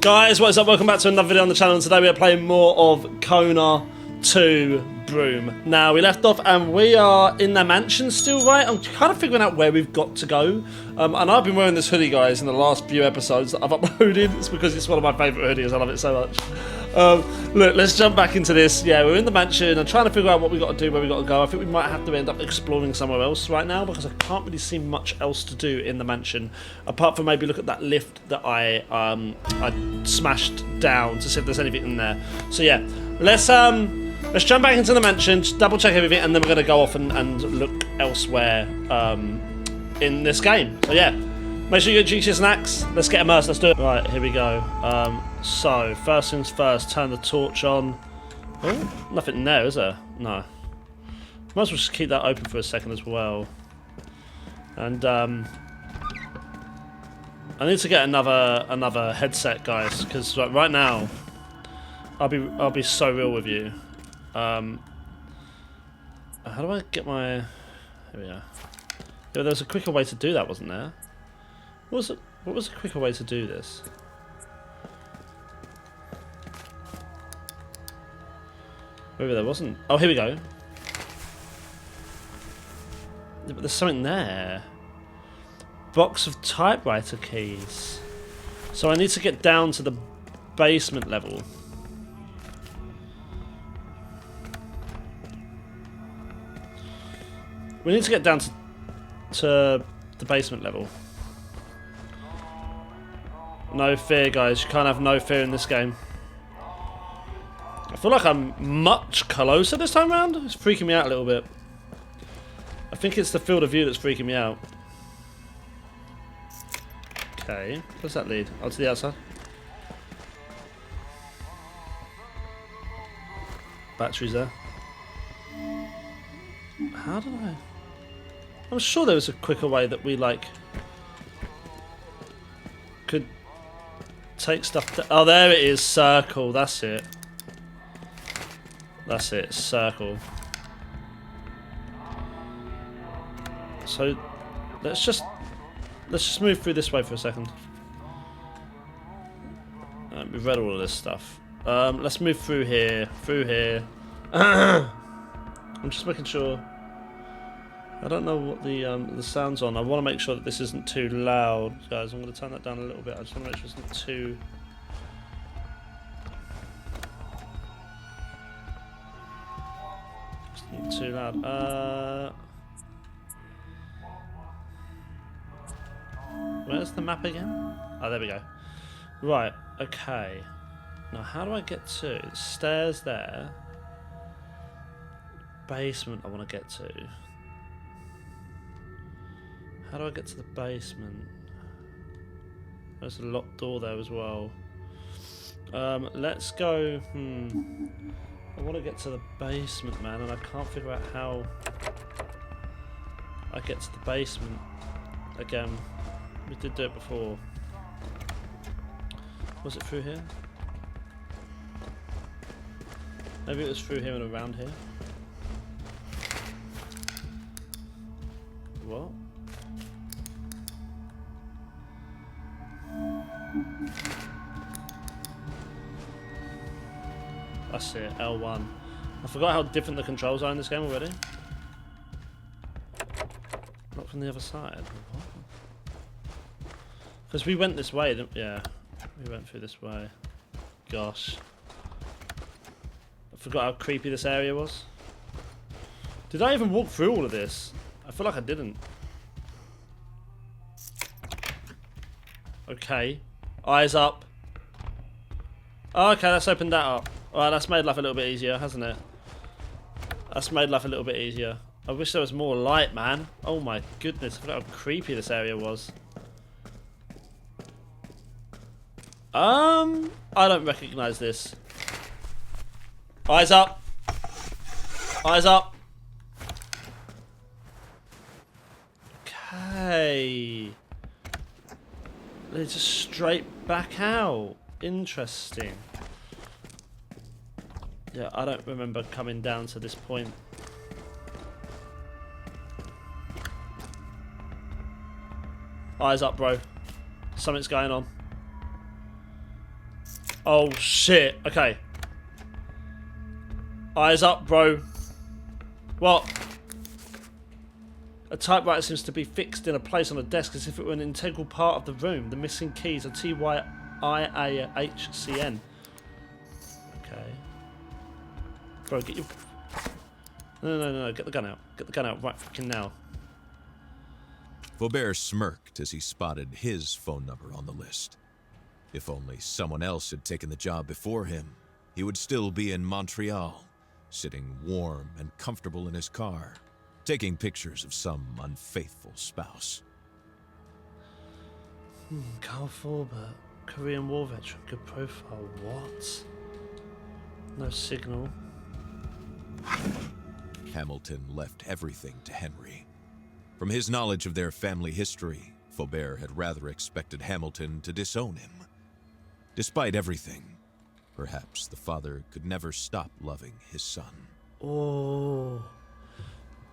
Guys, what is up? Welcome back to another video on the channel, and today we are playing more of Kona 2 Brume. Now, we left off and we are in the mansion still, right? I'm kind of figuring out where we've got to go. And I've been wearing this hoodie, guys, in the last few episodes that I've uploaded. It's because it's one of my favourite hoodies. I love it so much. Look, let's jump back into this. Yeah, we're in the mansion. I'm trying to figure out what we got to do, where we got to go. I think we might have to end up exploring somewhere else right now because I can't really see much else to do in the mansion apart from maybe look at that lift that I smashed down to see if there's anything in there. So yeah, let's jump back into the mansion, just double check everything, and then we're going to go off and look elsewhere in this game. So yeah, make sure you get your snacks. Let's get immersed. Let's do it. Right, here we go. So first things first, turn the torch on. Oh, nothing in there, is there? No. Might as well just keep that open for a second as well. And I need to get another headset, guys, because right now I'll be so real with you. How do I get my? Here we go. Yeah, there's a quicker way to do that, wasn't there? What was a quicker way to do this? Maybe there wasn't. Oh, here we go. Yeah, but there's something there. Box of typewriter keys. So I need to get down to the basement level. We need to get down to the basement level. No fear, guys. You can't have no fear in this game. I feel like I'm much closer this time around. It's freaking me out a little bit. I think it's the field of view that's freaking me out. Okay, where's that lead? Oh, to the outside. Batteries there. How did I? I'm sure there was a quicker way that we could take stuff. Oh, there it is. Circle. That's it. That's it. Circle. So let's just move through this way for a second. We've read all of this stuff. Let's move through here. Through here. I'm just making sure. I don't know what the sound's on. I want to make sure that this isn't too loud, guys. I'm going to turn that down a little bit. I just want to make sure it's not too. It's not too loud. Where's the map again? Oh, there we go. Right. Okay. Now, how do I get to the stairs there? Basement. I want to get to. How do I get to the basement? There's a locked door there as well. Let's go. I want to get to the basement, man, and I can't figure out how I get to the basement. Again, we did do it before. Was it through here? Maybe it was through here and around here. What? That's it, L1. I forgot how different the controls are in this game already. Not from the other side. Because we went this way, didn't we? Yeah. We went through this way. Gosh. I forgot how creepy this area was. Did I even walk through all of this? I feel like I didn't. Okay. Eyes up. Oh, okay, let's open that up. Alright, that's made life a little bit easier, hasn't it? That's made life a little bit easier. I wish there was more light, man. Oh my goodness, I forgot how creepy this area was. I don't recognise this. Eyes up. Eyes up. Okay. They're just straight back out. Interesting. Yeah, I don't remember coming down to this point. Eyes up, bro. Something's going on. Oh shit. Okay. Eyes up, bro. What? A typewriter seems to be fixed in a place on a desk as if it were an integral part of the room. The missing keys are TYIAHCN. Okay. Bro, get your... No. Get the gun out. Get the gun out right fucking now. Faubert smirked as he spotted his phone number on the list. If only someone else had taken the job before him, he would still be in Montreal, sitting warm and comfortable in his car, taking pictures of some unfaithful spouse. Carl Faubert, Korean War veteran, good profile. What? No signal. Hamilton left everything to Henry. From his knowledge of their family history, Faubert had rather expected Hamilton to disown him. Despite everything, perhaps the father could never stop loving his son. Oh.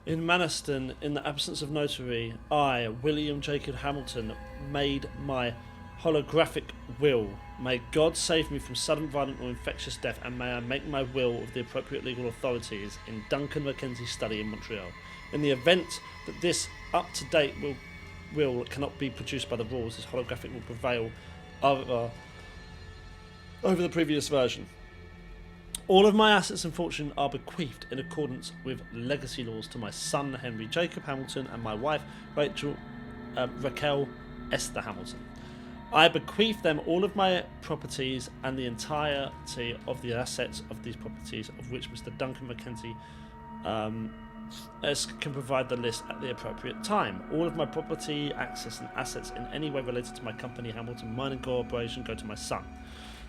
In Maniston, in the absence of notary, I, William Jacob Hamilton, made my holographic will. May God save me from sudden, violent or infectious death, and may I make my will with the appropriate legal authorities in Duncan Mackenzie's study in Montreal. In the event that this up-to-date will cannot be produced by the rules, this holographic will prevail over the previous version. All of my assets and fortune are bequeathed in accordance with legacy laws to my son Henry Jacob Hamilton and my wife Raquel Esther Hamilton. I bequeath them all of my properties and the entirety of the assets of these properties, of which Mr. Duncan Mackenzie can provide the list at the appropriate time. All of my property, access and assets in any way related to my company Hamilton Mining Corporation go to my son,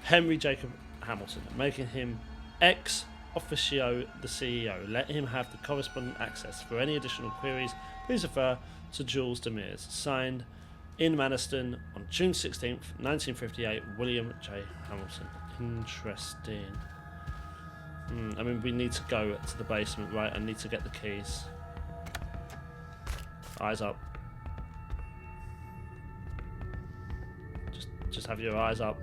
Henry Jacob Hamilton, making him ex officio the CEO. Let him have the correspondent access. For any additional queries, please refer to Jules Demers. Signed, in Maniston, on June 16th, 1958, William J. Hamilton. Interesting. I mean, we need to go to the basement, right? I need to get the keys. Eyes up. Just have your eyes up.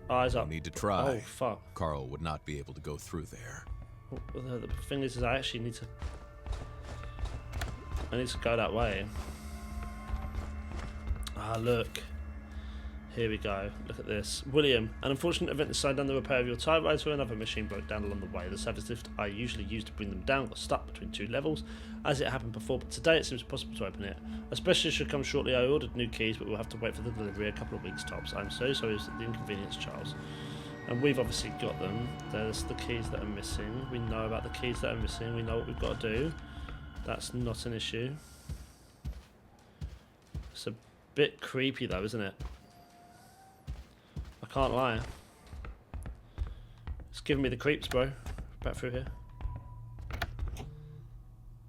Eyes up. No need to try. Oh, fuck. Carl would not be able to go through there. Well, the thing is I actually need to... I need to go that way. Ah, look. Here we go. Look at this. William, an unfortunate event decided on the repair of your typewriter. Another machine broke down along the way. The service lift I usually use to bring them down got stuck between two levels, as it happened before, but today it seems impossible to open it. A specialist should come shortly. I ordered new keys, but we'll have to wait for the delivery a couple of weeks tops. I'm so sorry for the inconvenience, Charles. And we've obviously got them. There's the keys that are missing. We know about the keys that are missing. We know what we've got to do. That's not an issue. It's a bit creepy though, isn't it? I can't lie. It's giving me the creeps, bro. Back through here.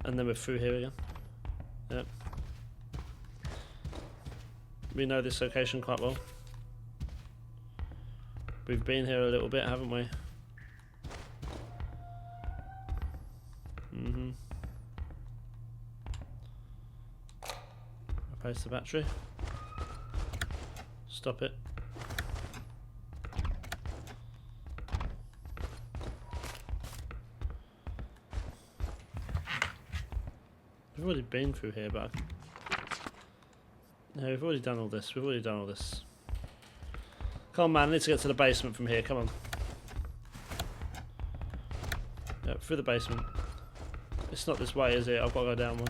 And then we're through here again. Yep. We know this location quite well. We've been here a little bit, haven't we? Mm-hmm. Replace the battery. Stop it. We've already been through here, but... No, we've already done all this. We've already done all this. Come on, man. I need to get to the basement from here. Come on. Yep, through the basement. It's not this way, is it? I've got to go down one.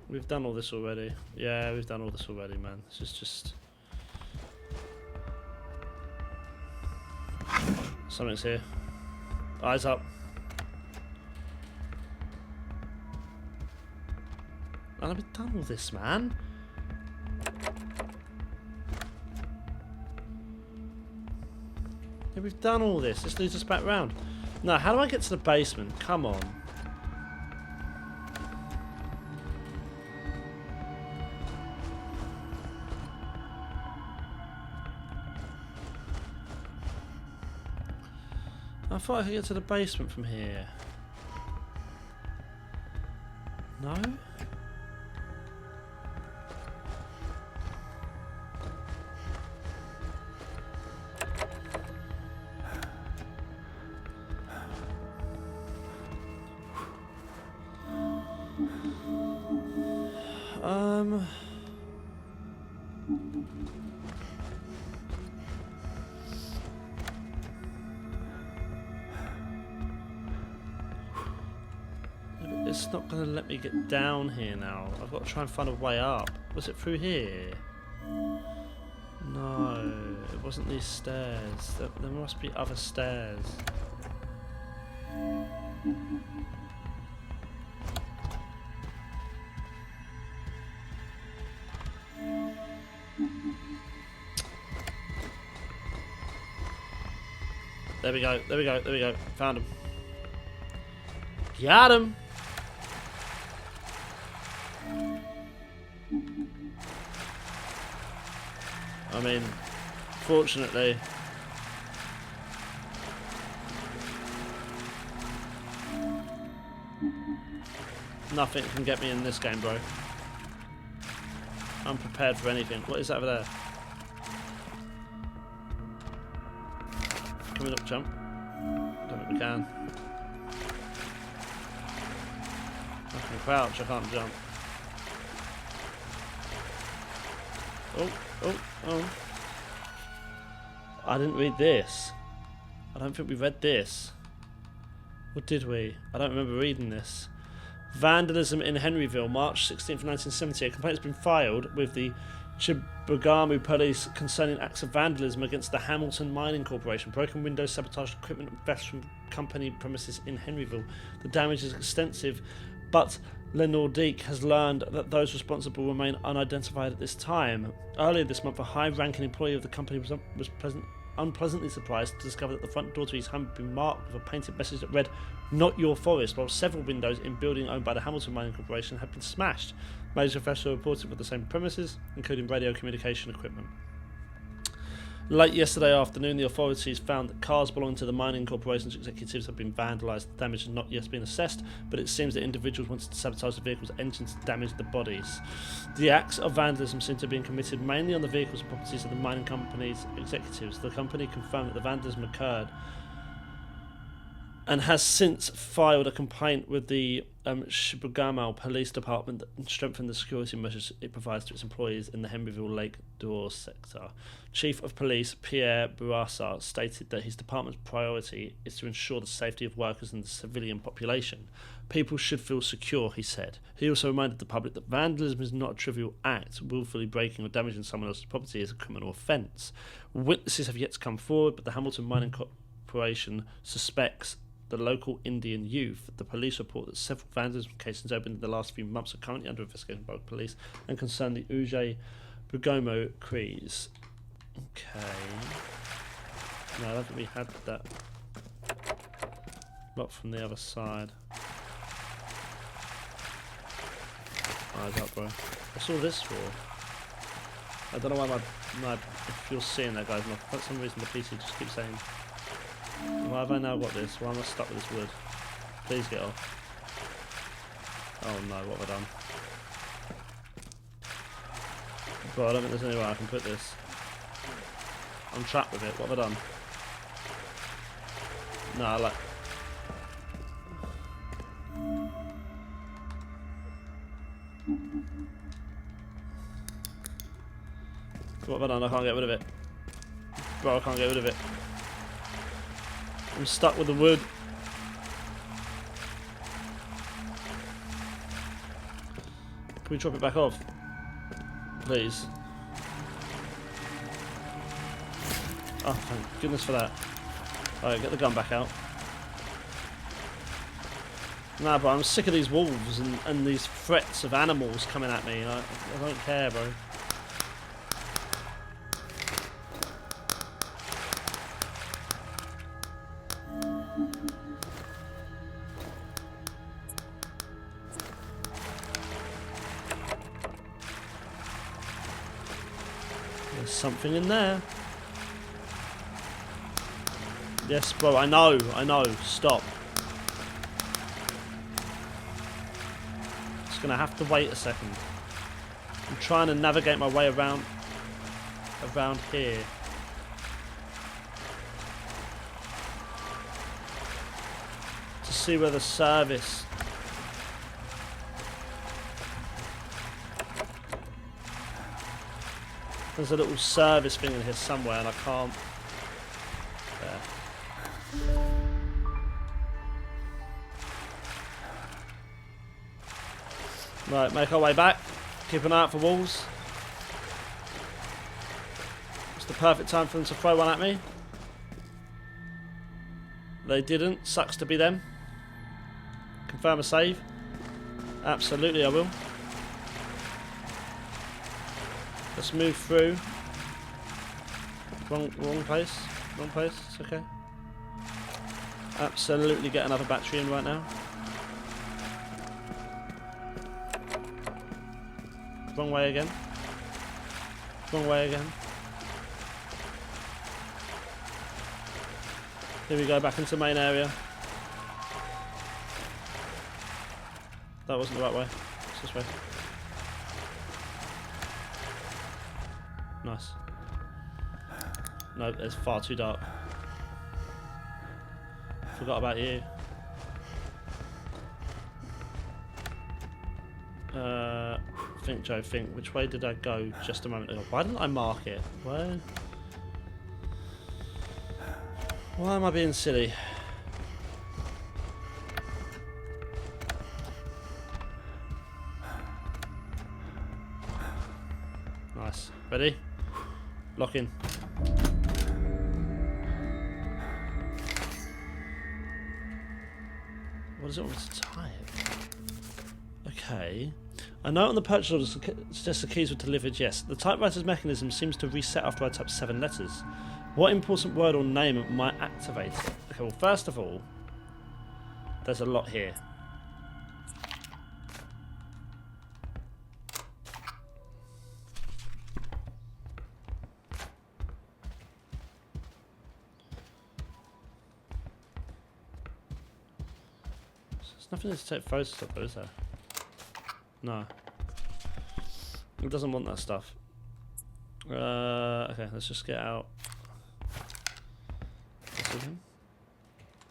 We've done all this already. Yeah, we've done all this already, man. This is just... Something's here. Eyes up. And I've done all this, man. Yeah, we've done all this. This leads us back round. No, how do I get to the basement? Come on. I thought I could get to the basement from here. No? It's not going to let me get down here now. I've got to try and find a way up. Was it through here? No, it wasn't these stairs. There must be other stairs. There we go, there we go, there we go. Found him. Got him! I mean, fortunately, nothing can get me in this game, bro. I'm prepared for anything. What is that over there? Can we not jump? I don't think we can. I can crouch, I can't jump. Oh, oh, oh. I didn't read this. I don't think we read this. Or did we? I don't remember reading this. Vandalism in Henryville, March 16th, 1970. A complaint has been filed with the Chibougamau police concerning acts of vandalism against the Hamilton Mining Corporation. Broken windows, sabotaged equipment, and theft from company premises in Henryville. The damage is extensive, but Lenordique has learned that those responsible remain unidentified at this time. Earlier this month, a high-ranking employee of the company was unpleasantly surprised to discover that the front door to his home had been marked with a painted message that read, "Not your forest," while several windows in building owned by the Hamilton Mining Corporation had been smashed. Major thefts were reported with the same premises, including radio communication equipment. Late yesterday afternoon, the authorities found that cars belonging to the mining corporation's executives had been vandalised. The damage has not yet been assessed, but it seems that individuals wanted to sabotage the vehicle's engines to damage the bodies. The acts of vandalism seem to have been committed mainly on the vehicles and properties of the mining company's executives. The company confirmed that the vandalism occurred and has since filed a complaint with the Chibougamau Police Department that strengthened the security measures it provides to its employees in the Henryville Lake Dore sector. Chief of Police Pierre Bourassa stated that his department's priority is to ensure the safety of workers and the civilian population. People should feel secure, he said. He also reminded the public that vandalism is not a trivial act. Willfully breaking or damaging someone else's property is a criminal offence. Witnesses have yet to come forward, but the Hamilton Mining Corporation suspects the local Indian youth. The police report that several vandalism cases opened in the last few months are currently under investigation by the police and concern the Uje Brume Crees. Okay. No, I don't think we had that. Not from the other side. Eyes up, bro. What's all this for? I don't know why my if you're seeing that, guys, for some reason the PC just keeps saying, why have I now got this? Why am I stuck with this wood? Please get off. Oh no, what have I done? Bro, I don't think there's any way I can put this. I'm trapped with it. What have I done? No, I like... What have I done? I can't get rid of it. Bro, I can't get rid of it. I'm stuck with the wood. Can we drop it back off? Please. Oh, thank goodness for that. Alright, get the gun back out. Nah, bro, I'm sick of these wolves and these threats of animals coming at me. I don't care, bro. There's something in there. Yes, bro, I know, stop. just gonna have to wait a second. I'm trying to navigate my way around here. To see where the service. There's a little service thing in here somewhere and I can't. There. Right, make our way back. Keep an eye out for walls. It's the perfect time for them to throw one at me. They didn't. Sucks to be them. Confirm a save. Absolutely, I will. Let's move through. Wrong place. Wrong place. It's okay. Absolutely get another battery in right now. Wrong way again. Wrong way again. Here we go, back into the main area. That wasn't the right way. It's this way. Nice. No, it's far too dark. Forgot about you. Think, Joe, think. Which way did I go just a moment ago? Why didn't I mark it? Why am I being silly? Nice. Ready? Lock in. What does it want me to type? Okay. I know on the purchase order suggests the keys were delivered, yes. The typewriter's mechanism seems to reset after I type 7 letters. What important word or name might activate it? Okay, well, first of all, there's a lot here. There's nothing to take photos of, though, is there? No. It doesn't want that stuff. Okay, let's just get out.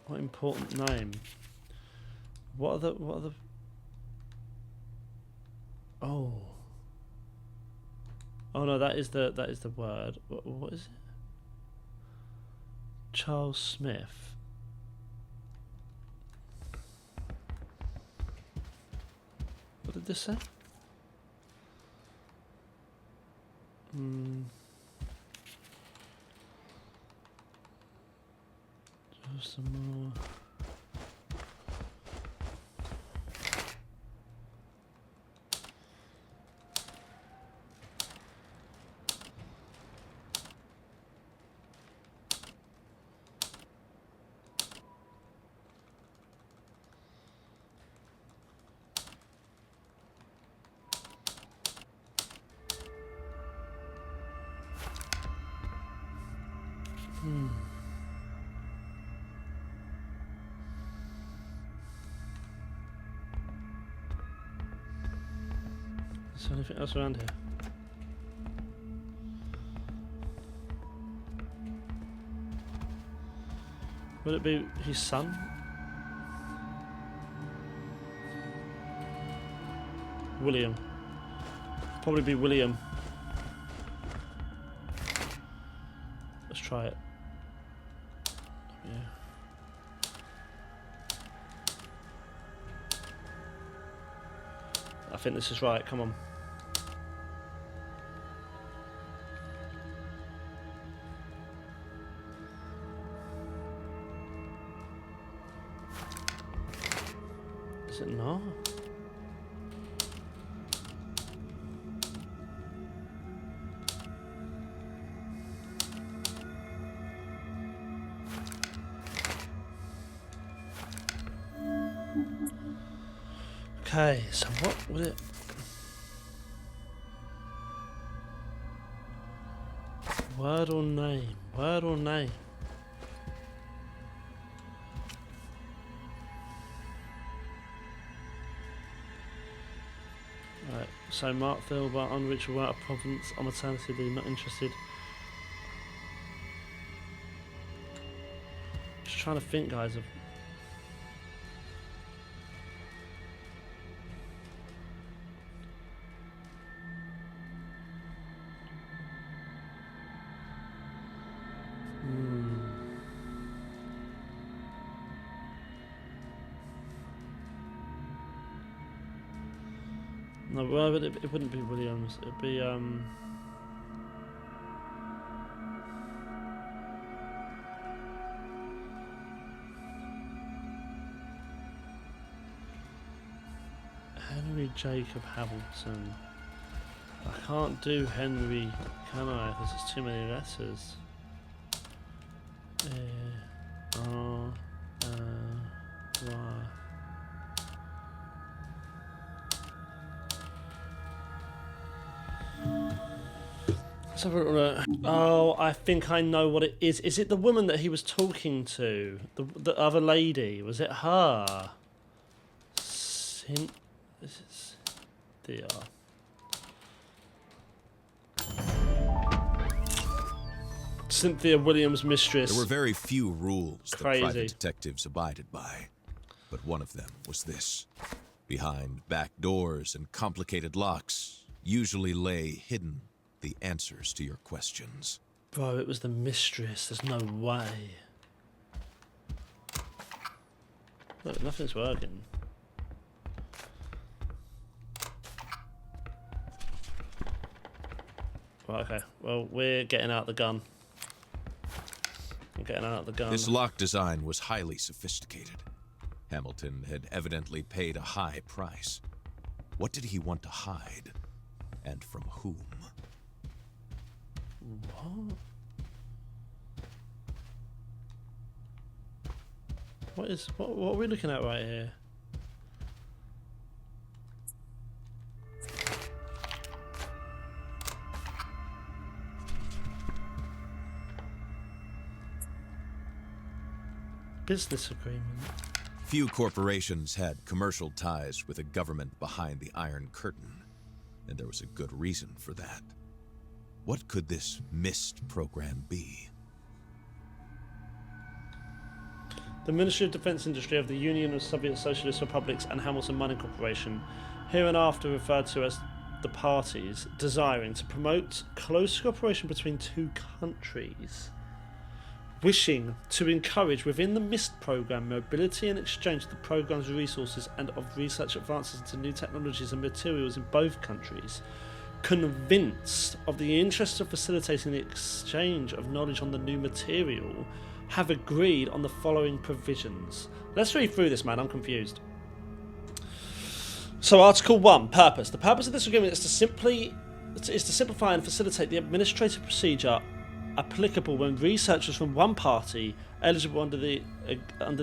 What important name? What are the Oh. Oh no, that is the word. What is it? Charles Smith. What did this say? Just some more. Is there anything else around here? Would it be his son? William. Probably be William. Let's try it. Yeah. I think this is right, come on. Is it not? Okay, so what would it... Word or name? Word or name? Right, so Mark Thilber, unreachable out of province, on maternity leave, not interested. Just trying to think, guys, of... No, well, it wouldn't be Williams. It'd be Henry Jacob Hamilton. I can't do Henry, can I? Because it's too many letters. R, Y. Let's have a look. Oh, I think I know what it is. Is it the woman that he was talking to? The other lady? Was it her? Cynthia. Cynthia Williams' mistress. There were very few rules that private Crazy. detectives abided by, but one of them was this. Behind back doors and complicated locks usually lay hidden the answers to your questions. Bro, it was the mistress. There's no way. Look, nothing's working. Right, okay. Well, we're getting out the gun. I'm getting out the gun. This lock design was highly sophisticated. Hamilton had evidently paid a high price. What did he want to hide? And from whom? What? What are we looking at right here? Business agreement. Few corporations had commercial ties with a government behind the Iron Curtain, and there was a good reason for that. What could this MIST program be? The Ministry of Defence Industry of the Union of Soviet Socialist Republics and Hamilton Mining Corporation, hereinafter referred to as the parties, desiring to promote close cooperation between two countries, wishing to encourage within the MIST program mobility and exchange of the program's resources and of research advances into new technologies and materials in both countries, convinced of the interest of facilitating the exchange of knowledge on the new material, have agreed on the following provisions. Let's read through this, man. I'm confused. So, Article 1, purpose. The purpose of this agreement is to simplify and facilitate the administrative procedure applicable when researchers from one party eligible under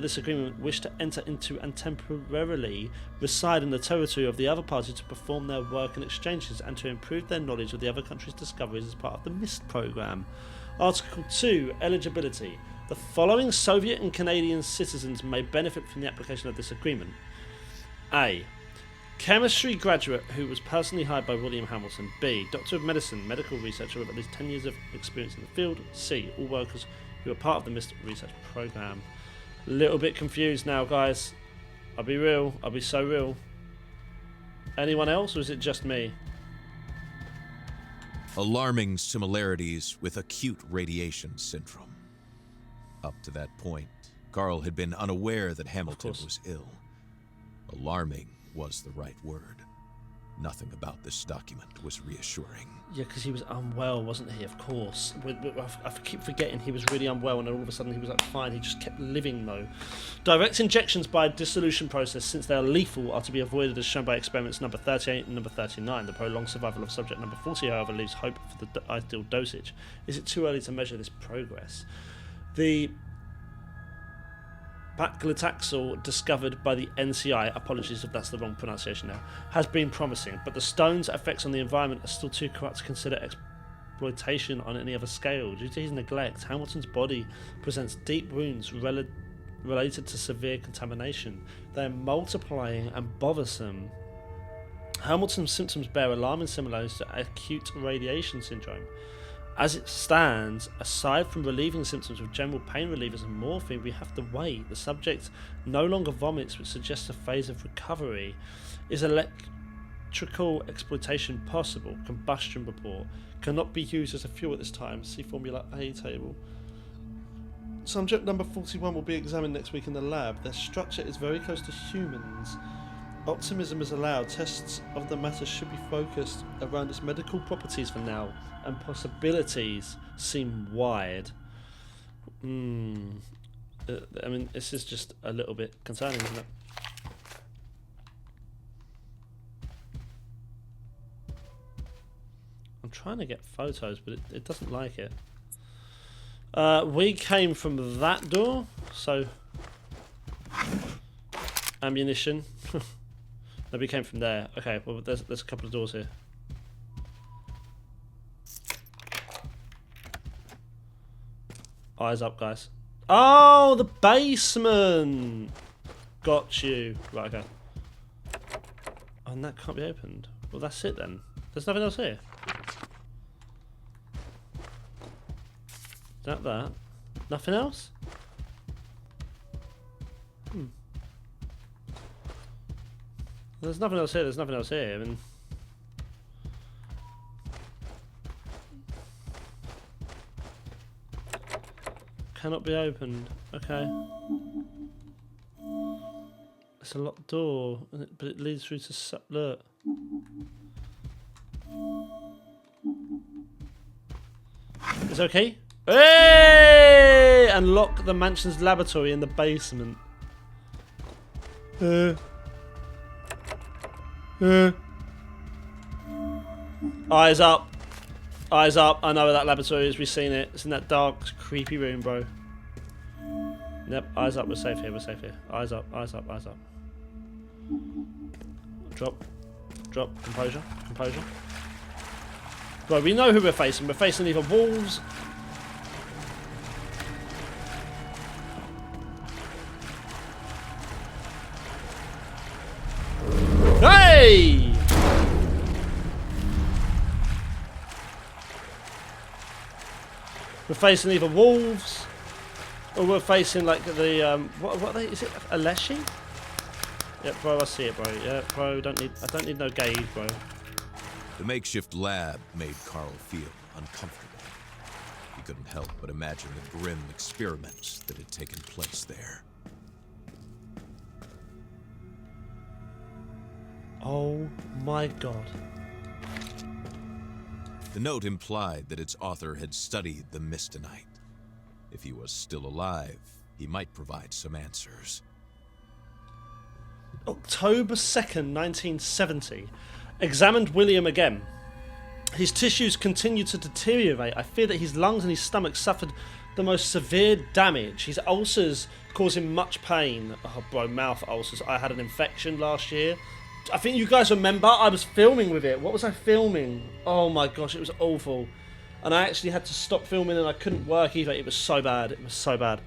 this agreement wish to enter into and temporarily reside in the territory of the other party to perform their work and exchanges and to improve their knowledge of the other country's discoveries as part of the MIST program. Article 2, eligibility. The following Soviet and Canadian citizens may benefit from the application of this agreement. A. Chemistry graduate who was personally hired by William Hamilton. B. Doctor of Medicine, medical researcher with at least 10 years of experience in the field. C. All workers who are part of the MIST research program. Little bit confused now, guys. I'll be real. I'll be so real. Anyone else, or is it just me? Alarming similarities with acute radiation syndrome. Up to that point, Carl had been unaware that Hamilton was ill. Alarming was the right word. Nothing about this document was reassuring. Yeah, because he was unwell, wasn't he? Of course. I keep forgetting he was really unwell, and then all of a sudden he was like fine. He just kept living though. Direct injections by a dissolution process, since they are lethal, are to be avoided as shown by experiments number 38 and number 39. The prolonged survival of subject number 40, however, leaves hope for the ideal dosage. Is it too early to measure this progress? The paclitaxel discovered by the NCI, apologies if that's the wrong pronunciation now, has been promising, but the stone's effects on the environment are still too corrupt to consider exploitation on any other scale. Due to his neglect, Hamilton's body presents deep wounds related to severe contamination. They are multiplying and bothersome. Hamilton's symptoms bear alarming similarities to acute radiation syndrome. As it stands, aside from relieving symptoms with general pain relievers and morphine, we have to wait. The subject no longer vomits, which suggests a phase of recovery. Is electrical exploitation possible? Combustion report. Cannot be used as a fuel at this time. See Formula A table. Subject number 41 will be examined next week in the lab. Their structure is very close to humans. Optimism is allowed. Tests of the matter should be focused around its medical properties for now, and possibilities seem wide. I mean, this is just a little bit concerning, isn't it? I'm trying to get photos, but it doesn't like it. We came from that door, so ammunition. No, we came from there. Okay, well, there's a couple of doors here. Eyes up, guys. Oh, the basement! Got you. Right, okay. Oh, and that can't be opened. Well, that's it then. There's nothing else here. That. Nothing else? There's nothing else here, there's nothing else here. I mean... Cannot be opened. Okay. It's a locked door, but it leads through to... Look. It's okay. Hey! Unlock the mansion's laboratory in the basement. Eyes up. Eyes up. I know where that laboratory is. We've seen it. It's in that dark, creepy room, bro. Yep. Eyes up. We're safe here. We're safe here. Eyes up. Eyes up. Eyes up. Drop. Drop. Composure. Composure. Bro, we know who we're facing. We're facing either wolves... Hey! We're facing either wolves, or we're facing like the what are they? Is it a leshy? Yeah, bro, I see it, bro. Yeah, bro, I don't need no gauge, bro. The makeshift lab made Carl feel uncomfortable. He couldn't help but imagine the grim experiments that had taken place there. Oh my god. The note implied that its author had studied the Mistonite. If he was still alive, he might provide some answers. October 2nd, 1970. Examined William again. His tissues continued to deteriorate. I fear that his lungs and his stomach suffered the most severe damage. His ulcers caused him much pain. Oh, bro, mouth ulcers. I had an infection last year. I think you guys remember, I was filming with it. What was I filming? Oh my gosh, it was awful. And I actually had to stop filming and I couldn't work either. It was so bad. It was so bad.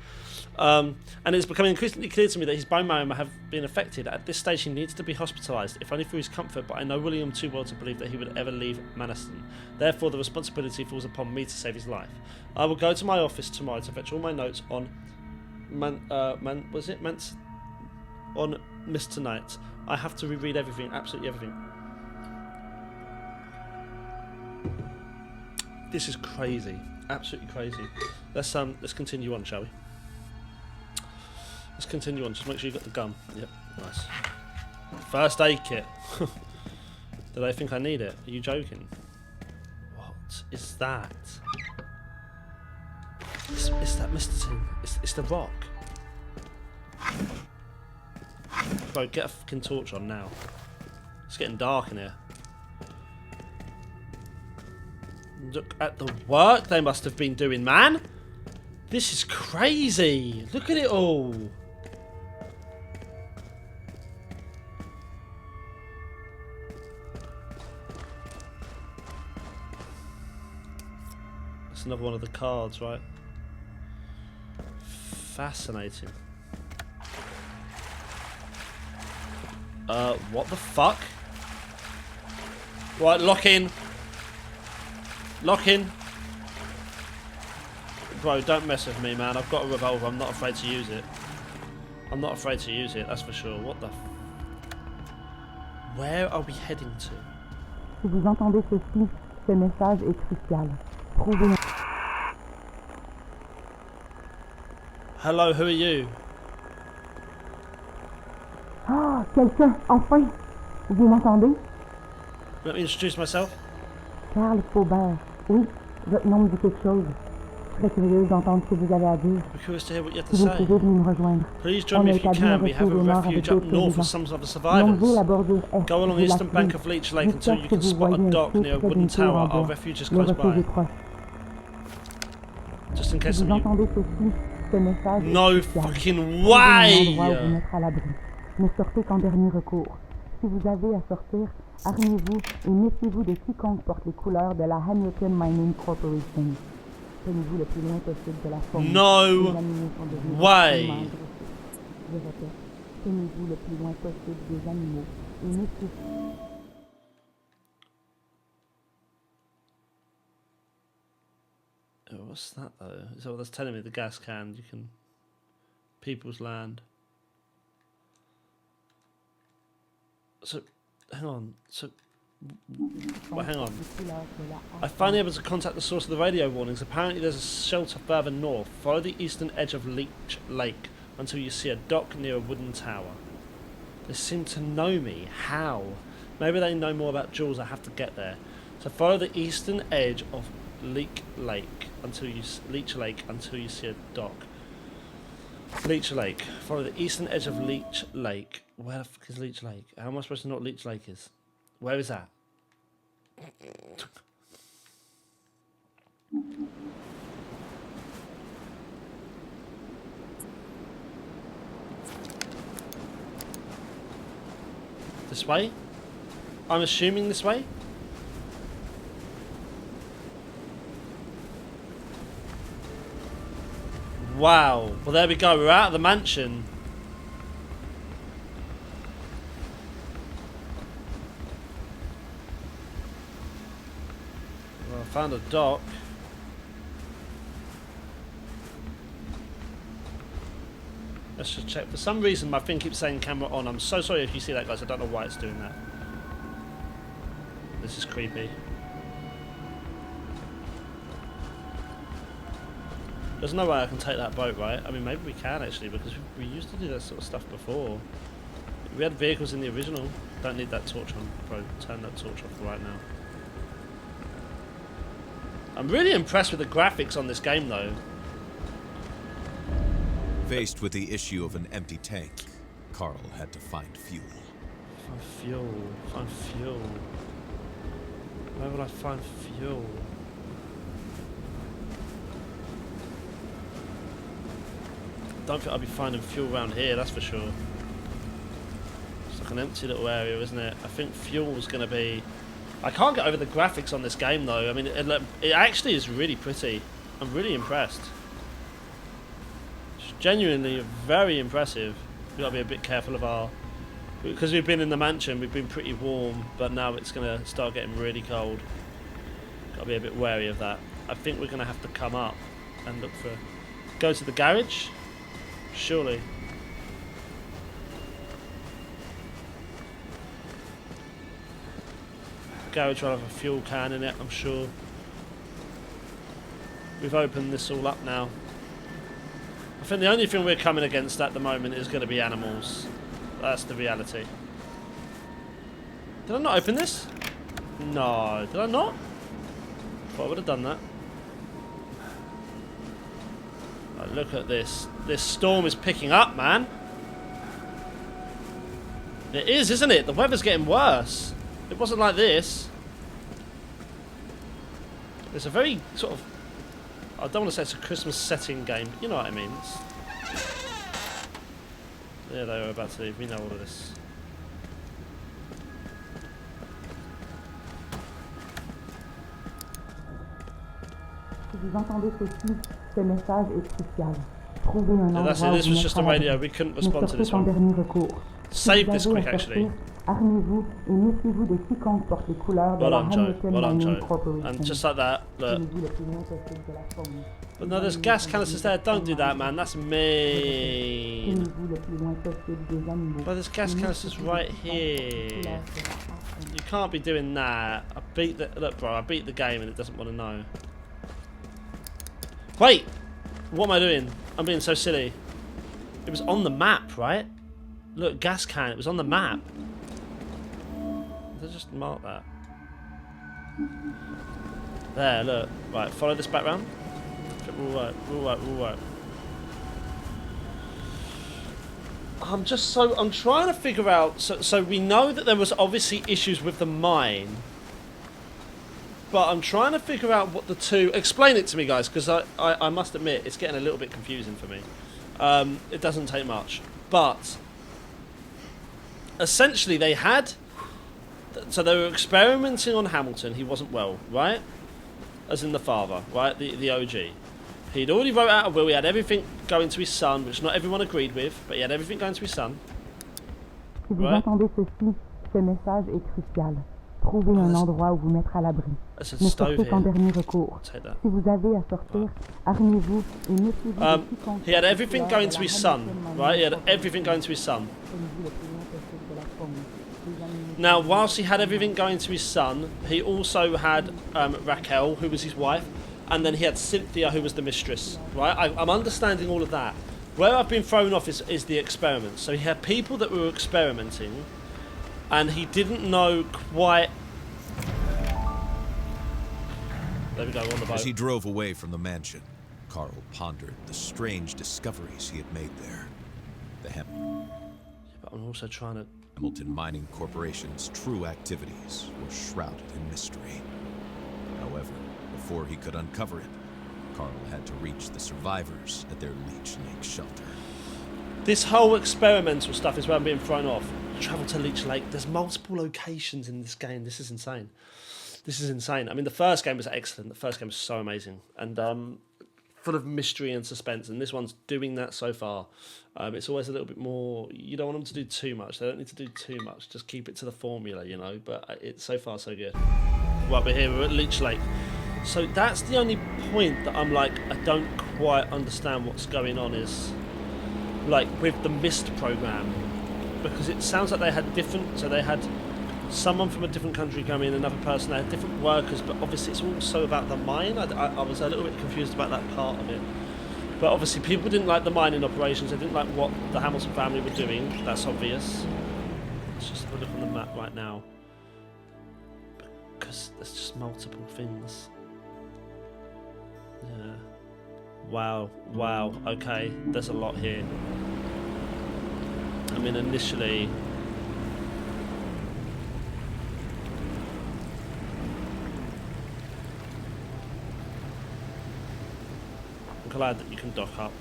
And it's becoming increasingly clear to me that his bone marrow may have been affected. At this stage, he needs to be hospitalised, if only for his comfort, but I know William too well to believe that he would ever leave Maniston. Therefore, the responsibility falls upon me to save his life. I will go to my office tomorrow to fetch all my notes on... on Mr. Knight. I have to reread everything, absolutely everything. This is crazy, absolutely crazy. Let's continue on, shall we? Let's continue on. Just make sure you got the gun. Yep, nice. First aid kit. Did I think I need it? Are you joking? What is that? It's that Mr. Tin. It's the rock. Bro, get a fucking torch on now. It's getting dark in here. Look at the work they must have been doing, man. This is crazy. Look at it all. That's another one of the cards, right? Fascinating. What the fuck? Right, lock in. Lock in. Bro, don't mess with me, man. I've got a revolver. I'm not afraid to use it. I'm not afraid to use it, that's for sure. What the f... Where are we heading to? Si vous entendez ceci, ce message est crucial. Trouvez... Hello, who are you? Ah, quelqu'un, enfin! Vous m'entendez? Let me introduce myself. Charles Faubert. Oui, votre nom me dit quelque chose. Très curieuse d'entendre ce que vous avez à dire. I'm curious to hear what you have to Si vous say. pouvez venir me rejoindre. Please join me if you can. We have a refuge up north with some of the survivors. Longez la bordure est Go along the eastern bank of Leech Lake until you can spot a dock near a wooden tower. Our refuge is close by. Just in case Si vous some of you... entendez ceci, ce message No est crucial. fucking Trouvez un endroit où vous way! mettre à l'abri. Ne sortez qu'en dernier recours. Si vous avez à sortir, armez-vous et méfiez-vous de quiconque porte les couleurs de la Hamilton Mining Corporation. Tenez-vous le plus loin possible de la faune. No Les animaux sont devenus way. extrêmement agressifs. Je répète, tenez-vous le plus loin possible des animaux et méfiez-vous. Oh, what's that though? Is that what that's telling me? The gas can, you can... People's land. So, hang on. So, well, hang on. I finally able to contact the source of the radio warnings. Apparently there's a shelter further north. Follow the eastern edge of Leech Lake until you see a dock near a wooden tower. They seem to know me. How? Maybe they know more about Jules. I have to get there. So follow the eastern edge of Leech Lake until you see a dock. Leech Lake. Follow the eastern edge of Leech Lake. Where the fuck is Leech Lake? How am I supposed to know what Leech Lake is? Where is that? This way? I'm assuming this way? Wow. Well, there we go. We're out of the mansion. Well, I found a dock. Let's just check. For some reason, my thing keeps saying camera on. I'm so sorry if you see that, guys. I don't know why it's doing that. This is creepy. There's no way I can take that boat, right? I mean, maybe we can, actually, because we used to do that sort of stuff before. We had vehicles in the original. Don't need that torch on, bro. Turn that torch off right now. I'm really impressed with the graphics on this game, though. Faced with the issue of an empty tank, Carl had to find fuel. Find fuel. Find fuel. Where would I find fuel? Don't think I'll be finding fuel around here, that's for sure. It's like an empty little area, isn't it? I think fuel's going to be... I can't get over the graphics on this game, though. I mean, it actually is really pretty. I'm really impressed. It's genuinely very impressive. We've got to be a bit careful of our... Because we've been in the mansion, we've been pretty warm, but now it's going to start getting really cold. Got to be a bit wary of that. I think we're going to have to come up and look for... Go to the garage? Surely. The garage will have a fuel can in it, I'm sure. We've opened this all up now. I think the only thing we're coming against at the moment is going to be animals. That's the reality. Did I not open this? No, did I not? Thought I would have done that. Oh, look at this. This storm is picking up, man. It is, isn't it? The weather's getting worse. It wasn't like this. It's a very sort of... I don't want to say it's a Christmas setting game, but you know what I mean. Yeah, they were about to leave. We know all of this. Si vous entendez ceci, ce message est crucial. Trouvez un endroit That's it. This où was mettre just à a l'abri. radio. We couldn't Ne respond to sortez this qu'en one. dernier recours. Si Save vous this avez à quick, actually. sortir, Armez-vous et méfiez-vous de quiconque porte les couleurs de Well la done, Joe. Hamilton Well done, Mining Joe. Corporation. And just like that, look. Tenez-vous le plus loin possible de la faune. But no, there's gas canisters there. Don't do that, man. That's mean. Tenez-vous le plus loin possible des animaux. But there's gas canisters right here. You can't be doing that. I beat the look, bro. I beat the game and it doesn't want to know. Wait, what am I doing? I'm being so silly. It was on the map, right? Look, gas can. It was on the map. Let's just mark that. There, look. Right, follow this back round. We'll work. We'll work. We'll work. I'm trying to figure out. So we know that there was obviously issues with the mine, but I'm trying to figure out what the two. Explain it to me, guys, because I must admit it's getting a little bit confusing for me. It doesn't take much, but essentially they had. So they were experimenting on Hamilton. He wasn't well, right? As in the father, right? The OG. He'd already wrote out a will. He had everything going to his son, which not everyone agreed with, but he had everything going to his son. Si vous entendez ceci, ce message est crucial. Trouvez un endroit où vous mettre à l'abri. Ne sortez qu'en dernier recours. Si vous avez à sortir, armez-vous et méfiez-vous de quiconque. He had everything going to his son, right? He had everything going to his son. Now, whilst he had everything going to his son, he also had Raquel, who was his wife, and then he had Cynthia, who was the mistress, right? I'm understanding all of that. Where I've been thrown off is the experiments. So he had people that were experimenting, and he didn't know quite... There we go, on the boat. As he drove away from the mansion, Carl pondered the strange discoveries he had made there. The But I'm also trying to... Hamilton Mining Corporation's true activities were shrouded in mystery. However, before he could uncover it, Carl had to reach the survivors at their Leech Lake shelter. This whole experimental stuff is where I'm being thrown off. Travel to Leech Lake. There's multiple locations in this game. This is insane. This is insane. I mean, the first game was excellent. The first game was so amazing. And full of mystery and suspense. And this one's doing that so far. It's always a little bit more... You don't want them to do too much. They don't need to do too much. Just keep it to the formula, you know. But it's so far so good. Right, we're here. We're at Leech Lake. So that's the only point that I'm like, I don't quite understand what's going on is, like, with the MIST program. Because it sounds like they had different... So they had someone from a different country come in, another person. They had different workers, but obviously it's also about the mine. I was a little bit confused about that part of it. But obviously people didn't like the mining operations. They didn't like what the Hamilton family were doing. That's obvious. Let's just have a look on the map right now. Because there's just multiple things. Yeah. Wow. Wow. Okay. There's a lot here. I mean, initially... I'm glad that you can dock up.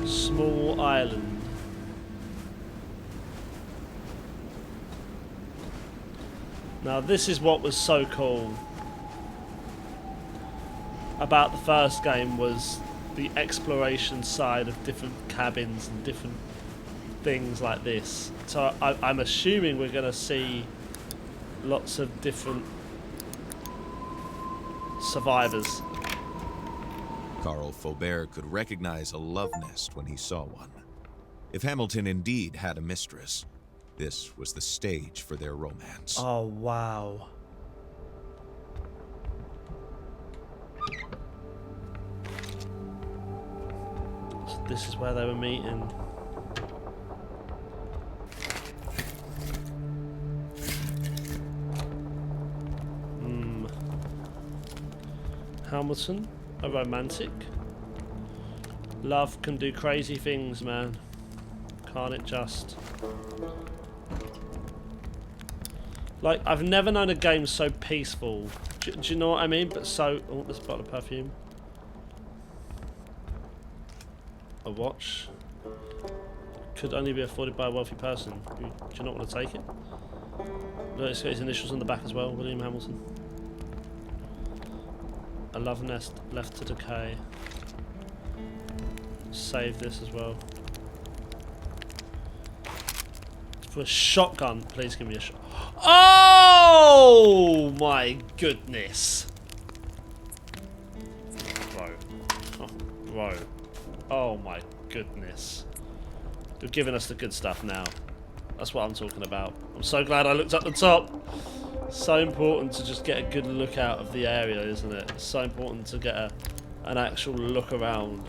Small island. Now this is what was so cool about the first game, was the exploration side of different cabins and different things like this. So I'm assuming we're going to see lots of different survivors. Carl Faubert could recognize a love nest when he saw one. If Hamilton indeed had a mistress, this was the stage for their romance. Oh, wow. So this is where they were meeting. Hamilton, a romantic. Love can do crazy things, man. Can't it just? Like, I've never known a game so peaceful. Do you know what I mean? But so... Oh, there's a bottle of perfume. A watch. Could only be afforded by a wealthy person. Do you not want to take it? Look, it's got his initials on the back as well. William Hamilton. A love nest left to decay. Save this as well. For a shotgun, please give me a shot. Oh my goodness. Bro. Oh, bro. Oh my goodness. You're giving us the good stuff now. That's what I'm talking about. I'm so glad I looked up the top. So important to just get a good look out of the area, isn't it? It's so important to get an actual look around.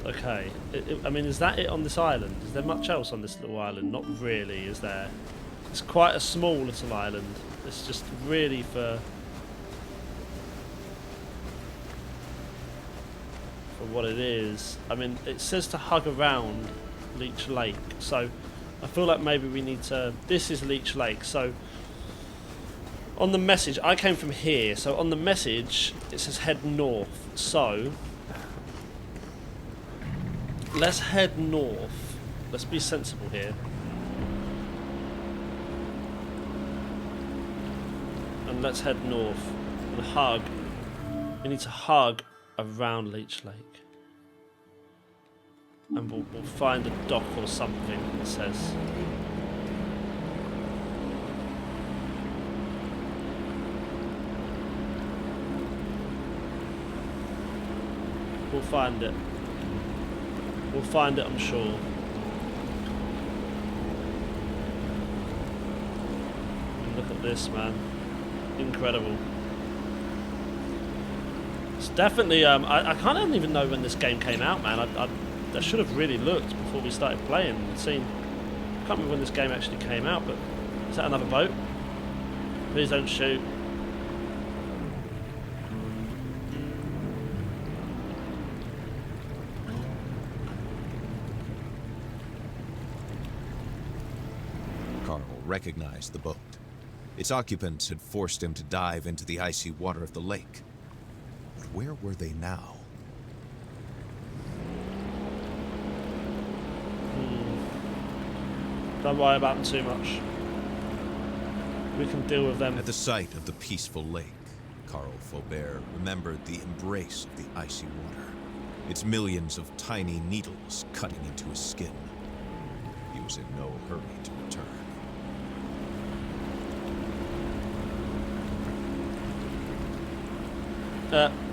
Okay. I mean, is that it on this island? Is there much else on this little island? Not really, is there? It's quite a small little island. It's just really for what it is. I mean, it says to hug around Leech Lake, so I feel like maybe we need to... This is Leech Lake, so on the message, I came from here, so on the message it says head north, so let's head north. Let's be sensible here. And let's head north and hug. We need to hug around Leech Lake. And we'll find a dock or something that says. We'll find it. We'll find it, I'm sure. And look at this, man. Incredible. It's definitely, I can't even know when this game came out, man. I should have really looked before we started playing and seen. I can't remember when this game actually came out, but is that another boat? Please don't shoot. Carl recognized the boat. Its occupants had forced him to dive into the icy water of the lake. But where were they now? Don't worry about them too much. We can deal with them. At the sight of the peaceful lake, Carl Faubert remembered the embrace of the icy water, its millions of tiny needles cutting into his skin. He was in no hurry to return.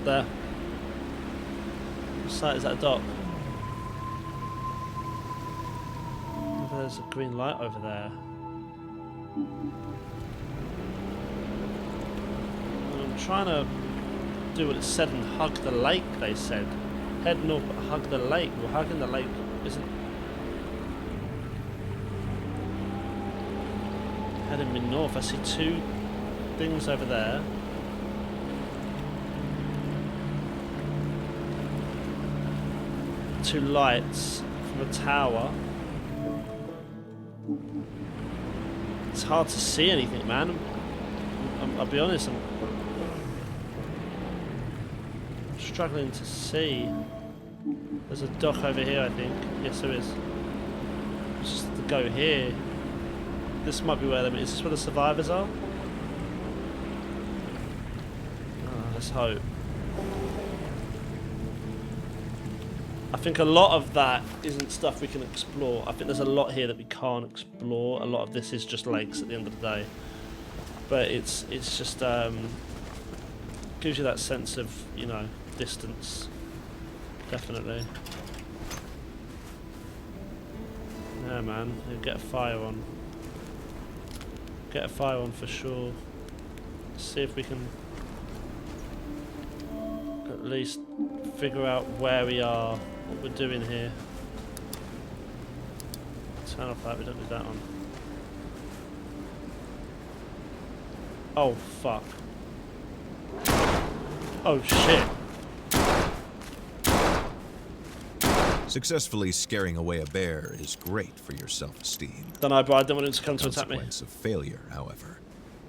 There. What site is that, a dock? There's a green light over there. I'm trying to do what it said and hug the lake, they said. Head north, but hug the lake. Well, hugging the lake isn't... Heading me north. I see two things over there. Two lights from a tower. It's hard to see anything, man. I'll be honest, I'm struggling to see. There's a dock over here, I think. Yes, there is. Just to go here. This might be where them. Is this where the survivors are? Oh, let's hope. I think a lot of that isn't stuff we can explore. I think there's a lot here that we can't explore. A lot of this is just lakes at the end of the day. But it's just gives you that sense of, you know, distance. Definitely. Yeah, man. Get a fire on. Get a fire on for sure. See if we can at least figure out where we are, what we're doing here. Turn off that, we don't need that on. Oh fuck. Oh shit. Successfully scaring away a bear is great for your self-esteem. Don't know, bro, I don't want him to come to attack me. The consequence of failure, however,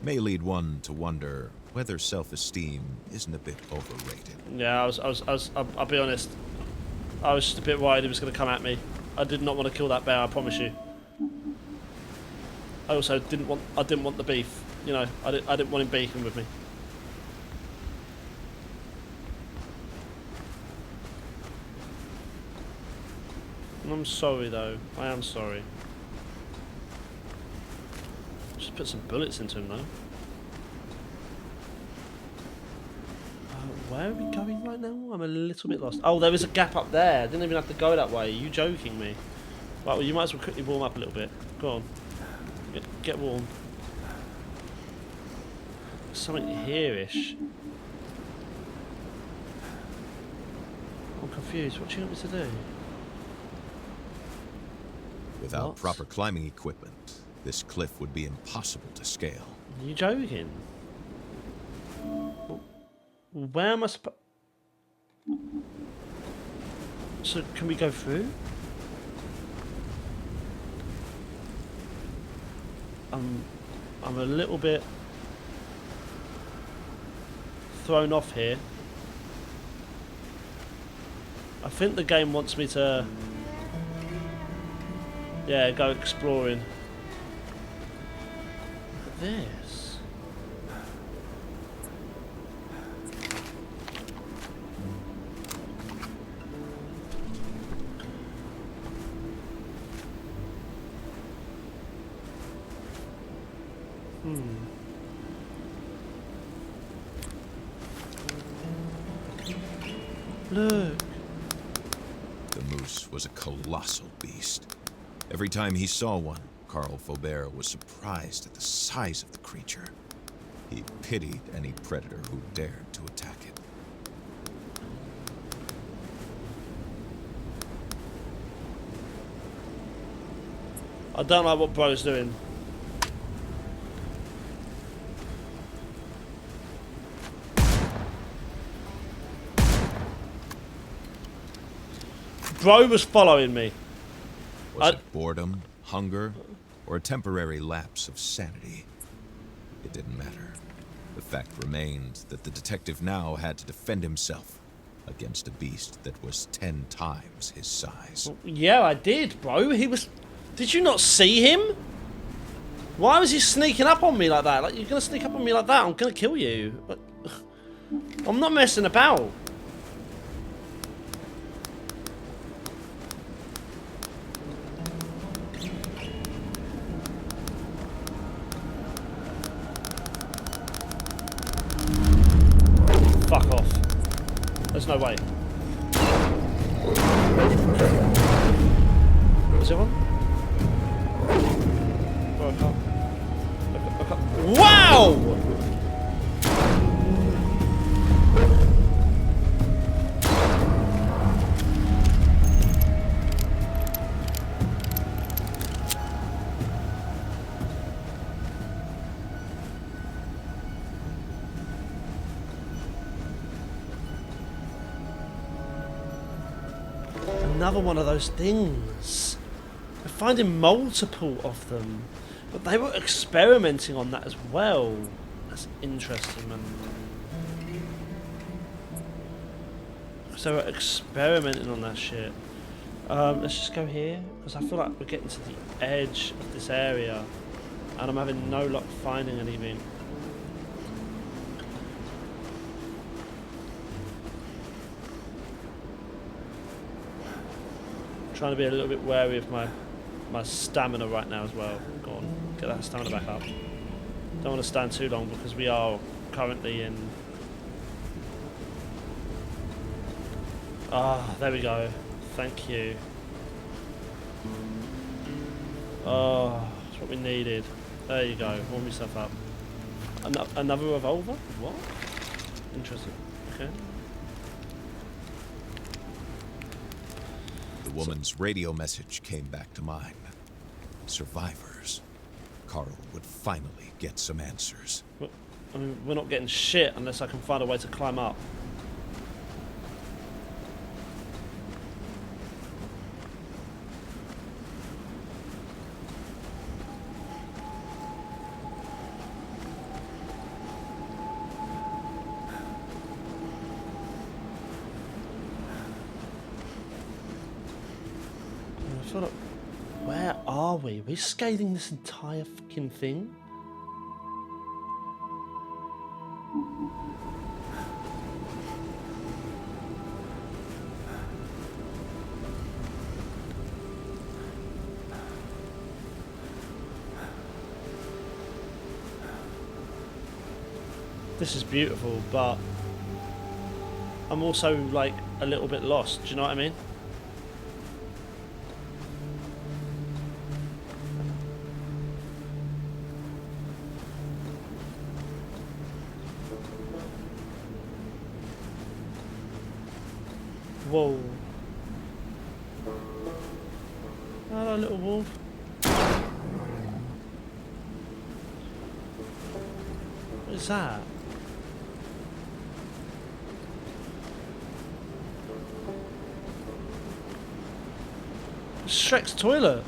may lead one to wonder whether self-esteem isn't a bit overrated. Yeah, I'll be honest. I was just a bit worried he was going to come at me. I did not want to kill that bear, I promise you. I also didn't want the beef. you know, I didn't want him beacon with me. I'm sorry though. I am sorry. Just put some bullets into him though. Where are we going right now? I'm a little bit lost. Oh, there is a gap up there. I didn't even have to go that way. Are you joking me? Right, well, you might as well quickly warm up a little bit. Go on. Get warm. There's something here-ish. I'm confused. What do you want me to do? Without proper climbing equipment, this cliff would be impossible to scale. Are you joking? Where am I supposed... So, can we go through? I'm a little bit thrown off here. I think the game wants me to... Yeah, go exploring. Look at this. Look. The moose was a colossal beast. Every time he saw one, Carl Faubert was surprised at the size of the creature. He pitied any predator who dared to attack it. I don't know what bro's doing. Bro was following me. Was it boredom, hunger, or a temporary lapse of sanity? It didn't matter. The fact remained that the detective now had to defend himself against a beast that was 10 times his size. Yeah, I did, bro. He was... Did you not see him? Why was he sneaking up on me like that? Like, you're gonna sneak up on me like that? I'm gonna kill you. I'm not messing about. Fuck off. There's no way. Is there one? Oh, I can't. Wow! Another one of those things. I'm finding multiple of them. But they were experimenting on that as well. That's interesting, man. So we're experimenting on that shit. Let's just go here. Because I feel like we're getting to the edge of this area. And I'm having no luck finding anything. Trying to be a little bit wary of my stamina right now as well. Go on, get that stamina back up. Don't want to stand too long because we are currently in... Ah, there we go. Thank you. Oh, that's what we needed. There you go, warm yourself up. Another revolver? What? Interesting. Okay. The woman's radio message came back to mind. Survivors. Carl would finally get some answers. I mean, we're not getting shit unless I can find a way to climb up. I feel like, where are we? We're scaling this entire fucking thing? This is beautiful, but I'm also like a little bit lost. Do you know what I mean? Whoa. Hello, little wolf. What is that? Shrek's toilet.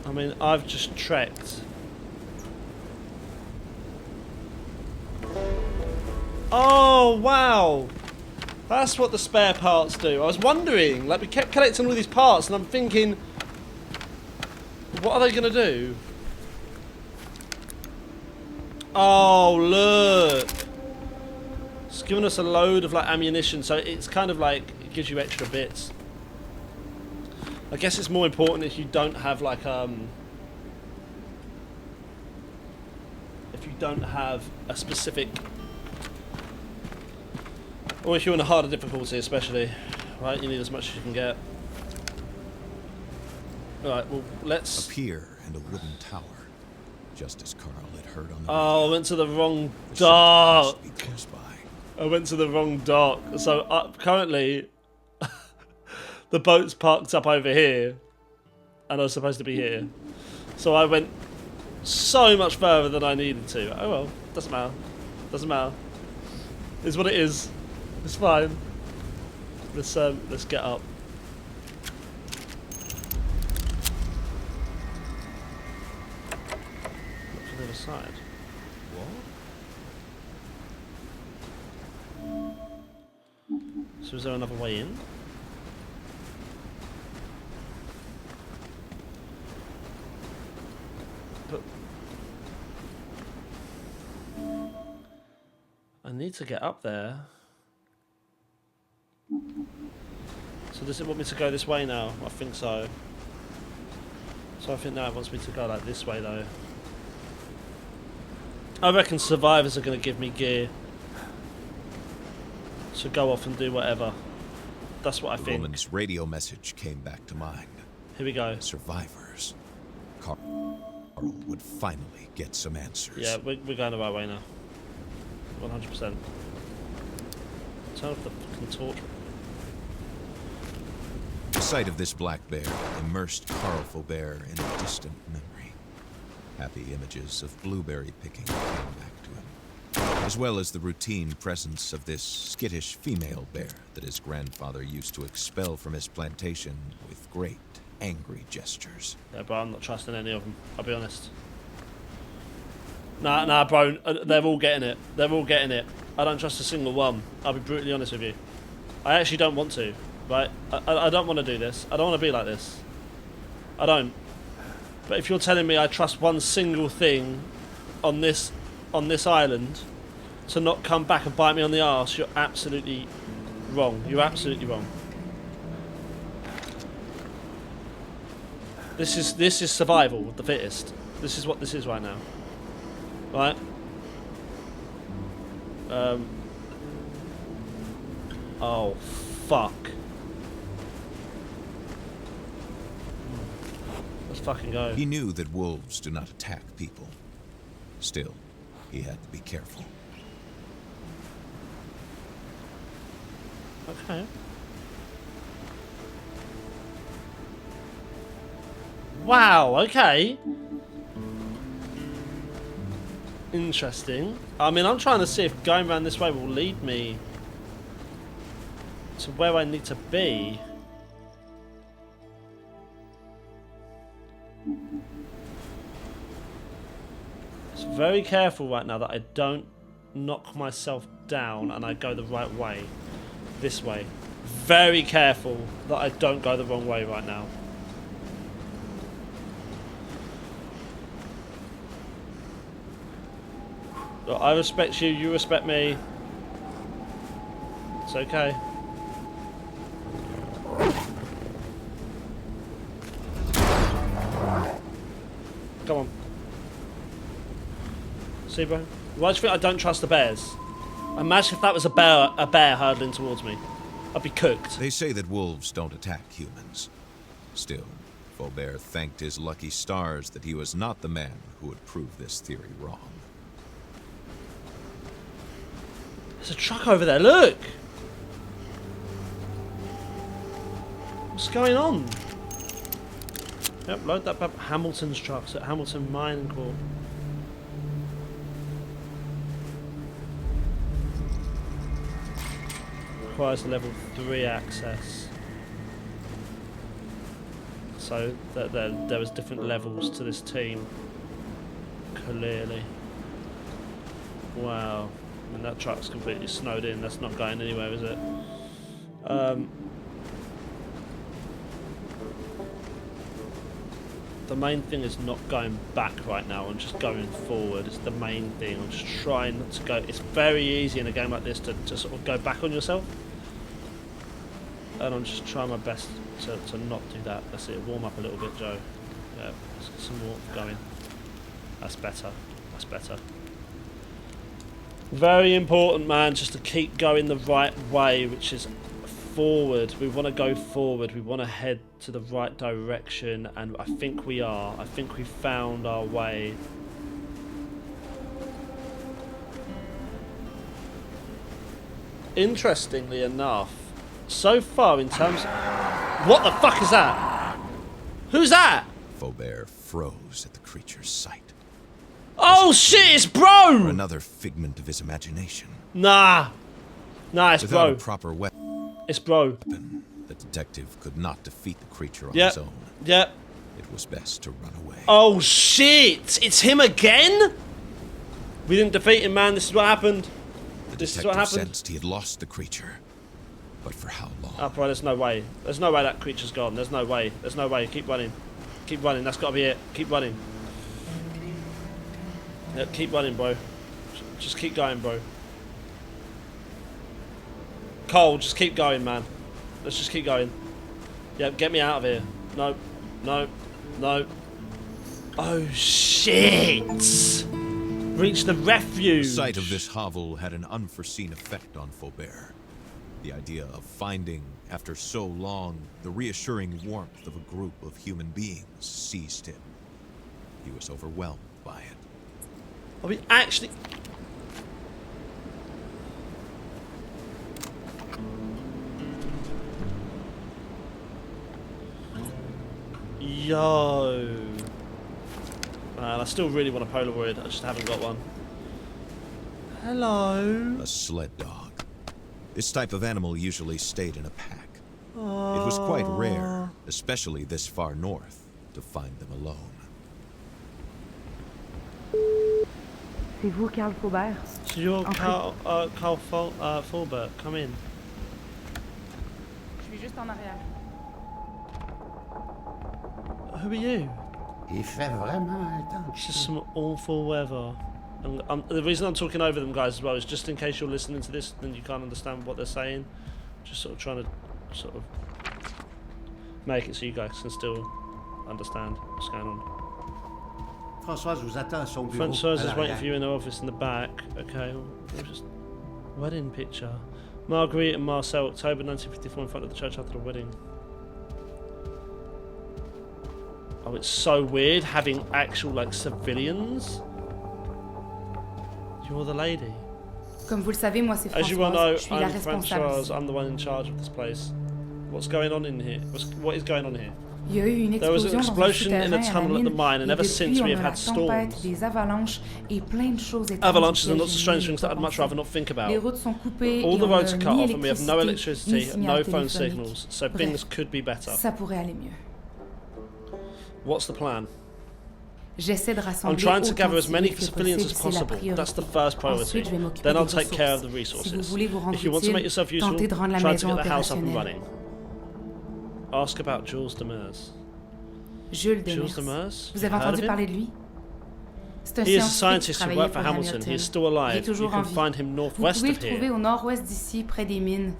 I mean, I've just trekked. Oh, wow. That's what the spare parts do. I was wondering, like, we kept collecting all these parts and I'm thinking, what are they going to do? Oh, look. It's giving us a load of, like, ammunition, so it's kind of like, it gives you extra bits. I guess it's more important if you don't have, like, if you don't have a specific, or if you're in a harder difficulty especially, right? You need as much as you can get. Alright, well, let's... A pier and a wooden tower, just as Carl had heard on the Oh, radio. I went to the wrong The ship dock. must be close by. I went to the wrong dock. So currently, the boat's parked up over here, and I was supposed to be here. So I went so much further than I needed to. Oh well, doesn't matter. Doesn't matter. It's what it is. It's fine. Let's get up. Look from the other side. What? So is there another way in? But I need to get up there. So does it want me to go this way now? I think so. So I think now it wants me to go like this way though. I reckon survivors are going to give me gear to go off and do whatever. That's what I The think. woman's radio message came back to mind. Here we go. Survivors. Carl would finally get some answers. Yeah, we're going the right way now. 100%. Turn off the fucking torch. The sight of this black bear immersed Carl Faubert in a distant memory. Happy images of blueberry picking came back to him, as well as the routine presence of this skittish female bear that his grandfather used to expel from his plantation with great, angry gestures. Yeah, bro, I'm not trusting any of them. I'll be honest. Nah, bro. They're all getting it. They're all getting it. I don't trust a single one. I'll be brutally honest with you. I actually don't want to. Right? I don't want to do this. I don't want to be like this. I don't. But if you're telling me I trust one single thing on this island to not come back and bite me on the arse, you're absolutely wrong. You're absolutely wrong. This is survival of the fittest. This is what this is right now. Right? Oh, fuck. Let's fucking go. He knew that wolves do not attack people. Still, he had to be careful. Okay. Wow, okay. Interesting. I mean, I'm trying to see if going around this way will lead me to where I need to be. It's very careful right now that I don't knock myself down and I go the right way. This way. Very careful that I don't go the wrong way right now. Look, I respect you, you respect me. It's okay. Come on. See, bro? Why do you think I don't trust the bears? Imagine if that was a bear hurtling towards me. I'd be cooked. They say that wolves don't attack humans. Still, Faubert thanked his lucky stars that he was not the man who would prove this theory wrong. There's a truck over there, look! What's going on? Yep, load that up. Hamilton's trucks at Hamilton Mining Corp. Requires a level 3 access. So there was different levels to this team. Clearly. Wow. I mean, that truck's completely snowed in. That's not going anywhere, is it? The main thing is not going back right now and just going forward. It's the main thing. I'm just trying not to go. It's very easy in a game like this to sort of go back on yourself. And I'm just trying my best to not do that. Let's see, warm up a little bit, Joe. Yeah, let's get some more going. That's better. That's better. Very important, man, just to keep going the right way, which is forward. We want to go forward. We want to head to the right direction, and I think we are. I think we found our way. Interestingly enough, so far in terms of... What the fuck is that? Who's that? Faubert froze at the creature's sight. Oh shit, it's Or Bro! another figment of his imagination. Nah. Nah, it's Without Bro. a proper weapon, It's Bro. the detective could not defeat the creature on Yep. his own. Yep. It was best to run away. Oh shit! It's him again? We didn't defeat him, man. This is what happened. The This is what detective happened. sensed he had lost the creature. But for how long? Oh, bro, there's no way. There's no way that creature's gone. There's no way. There's no way. Keep running. Keep running. That's got to be it. Keep running. Yep, keep running, bro. Just keep going, bro. Cole, just keep going, man. Let's just keep going. Yep, get me out of here. No. No. No. Oh, shit! Reach the refuge. The sight of this hovel had an unforeseen effect on Faubert. The idea of finding, after so long, the reassuring warmth of a group of human beings seized him. He was overwhelmed by it. Are we actually... Yo. Man, I still really want a Polaroid. I just haven't got one. Hello. A sled dog. This type of animal usually stayed in a pack. It was quite rare, especially this far north, to find them alone. C'est vous, Carl Faubert? So you're Carl Faubert. Come in. Je suis juste en arrière. Who are you? Il fait vraiment It's intense. just some awful weather. And the reason I'm talking over them, guys, as well, is just in case you're listening to this and you can't understand what they're saying. Just sort of trying to sort of make it so you guys can still understand what's going on. Françoise vous attend à son bureau. Françoise à is waiting l'arrière. for you in the office in the back. Okay, we'll just... Wedding picture. Marguerite and Marcel, October 1954, in front of the church after the wedding. Oh, it's so weird having actual, like, civilians. You're the lady. Comme vous le savez, moi c'est As you well know, Françoise. Je suis la I'm responsable. Françoise. I'm the one in charge of this place. What's going on in here? What is going on here? Il y a eu une There was an explosion explosion in dans un a souterrain à la tunnel at the mine, mine, and et ever depuis, since we on have a had la tempête, storms. des avalanches et plein de choses étranges Avalanches and auxquelles lots of je strange n'ai things pas that I'd much pensé. rather not think about. Les routes sont coupées All et the on roads are n'a cut ni off, and we have no électricité, electricity, ni and signal no phone téléphonique. signals, so Bref, things could be better. ça pourrait aller mieux. What's the plan? J'essaie de I'm rassembler trying to autant gather de as many civils que civilians as possible, c'est la possible. priorité. That's the first priority. Ensuite, je vais m'occuper Then I'll des take care of the ressources. resources. Si vous voulez vous rendre If you want to make utile, yourself useful, tentez de rendre la try to maison get the house up and opérationnelle. running. Ask about Jules Demers. Jules Jules Demers. Demers? Vous avez Heard entendu of him? parler de lui? C'est un He is a scientifique qui scientist who travaillait worked for pour Hamilton. He is still Il est alive. You toujours en can vie. find him Vous northwest pouvez le of trouver here. au nord-ouest d'ici, près des mines.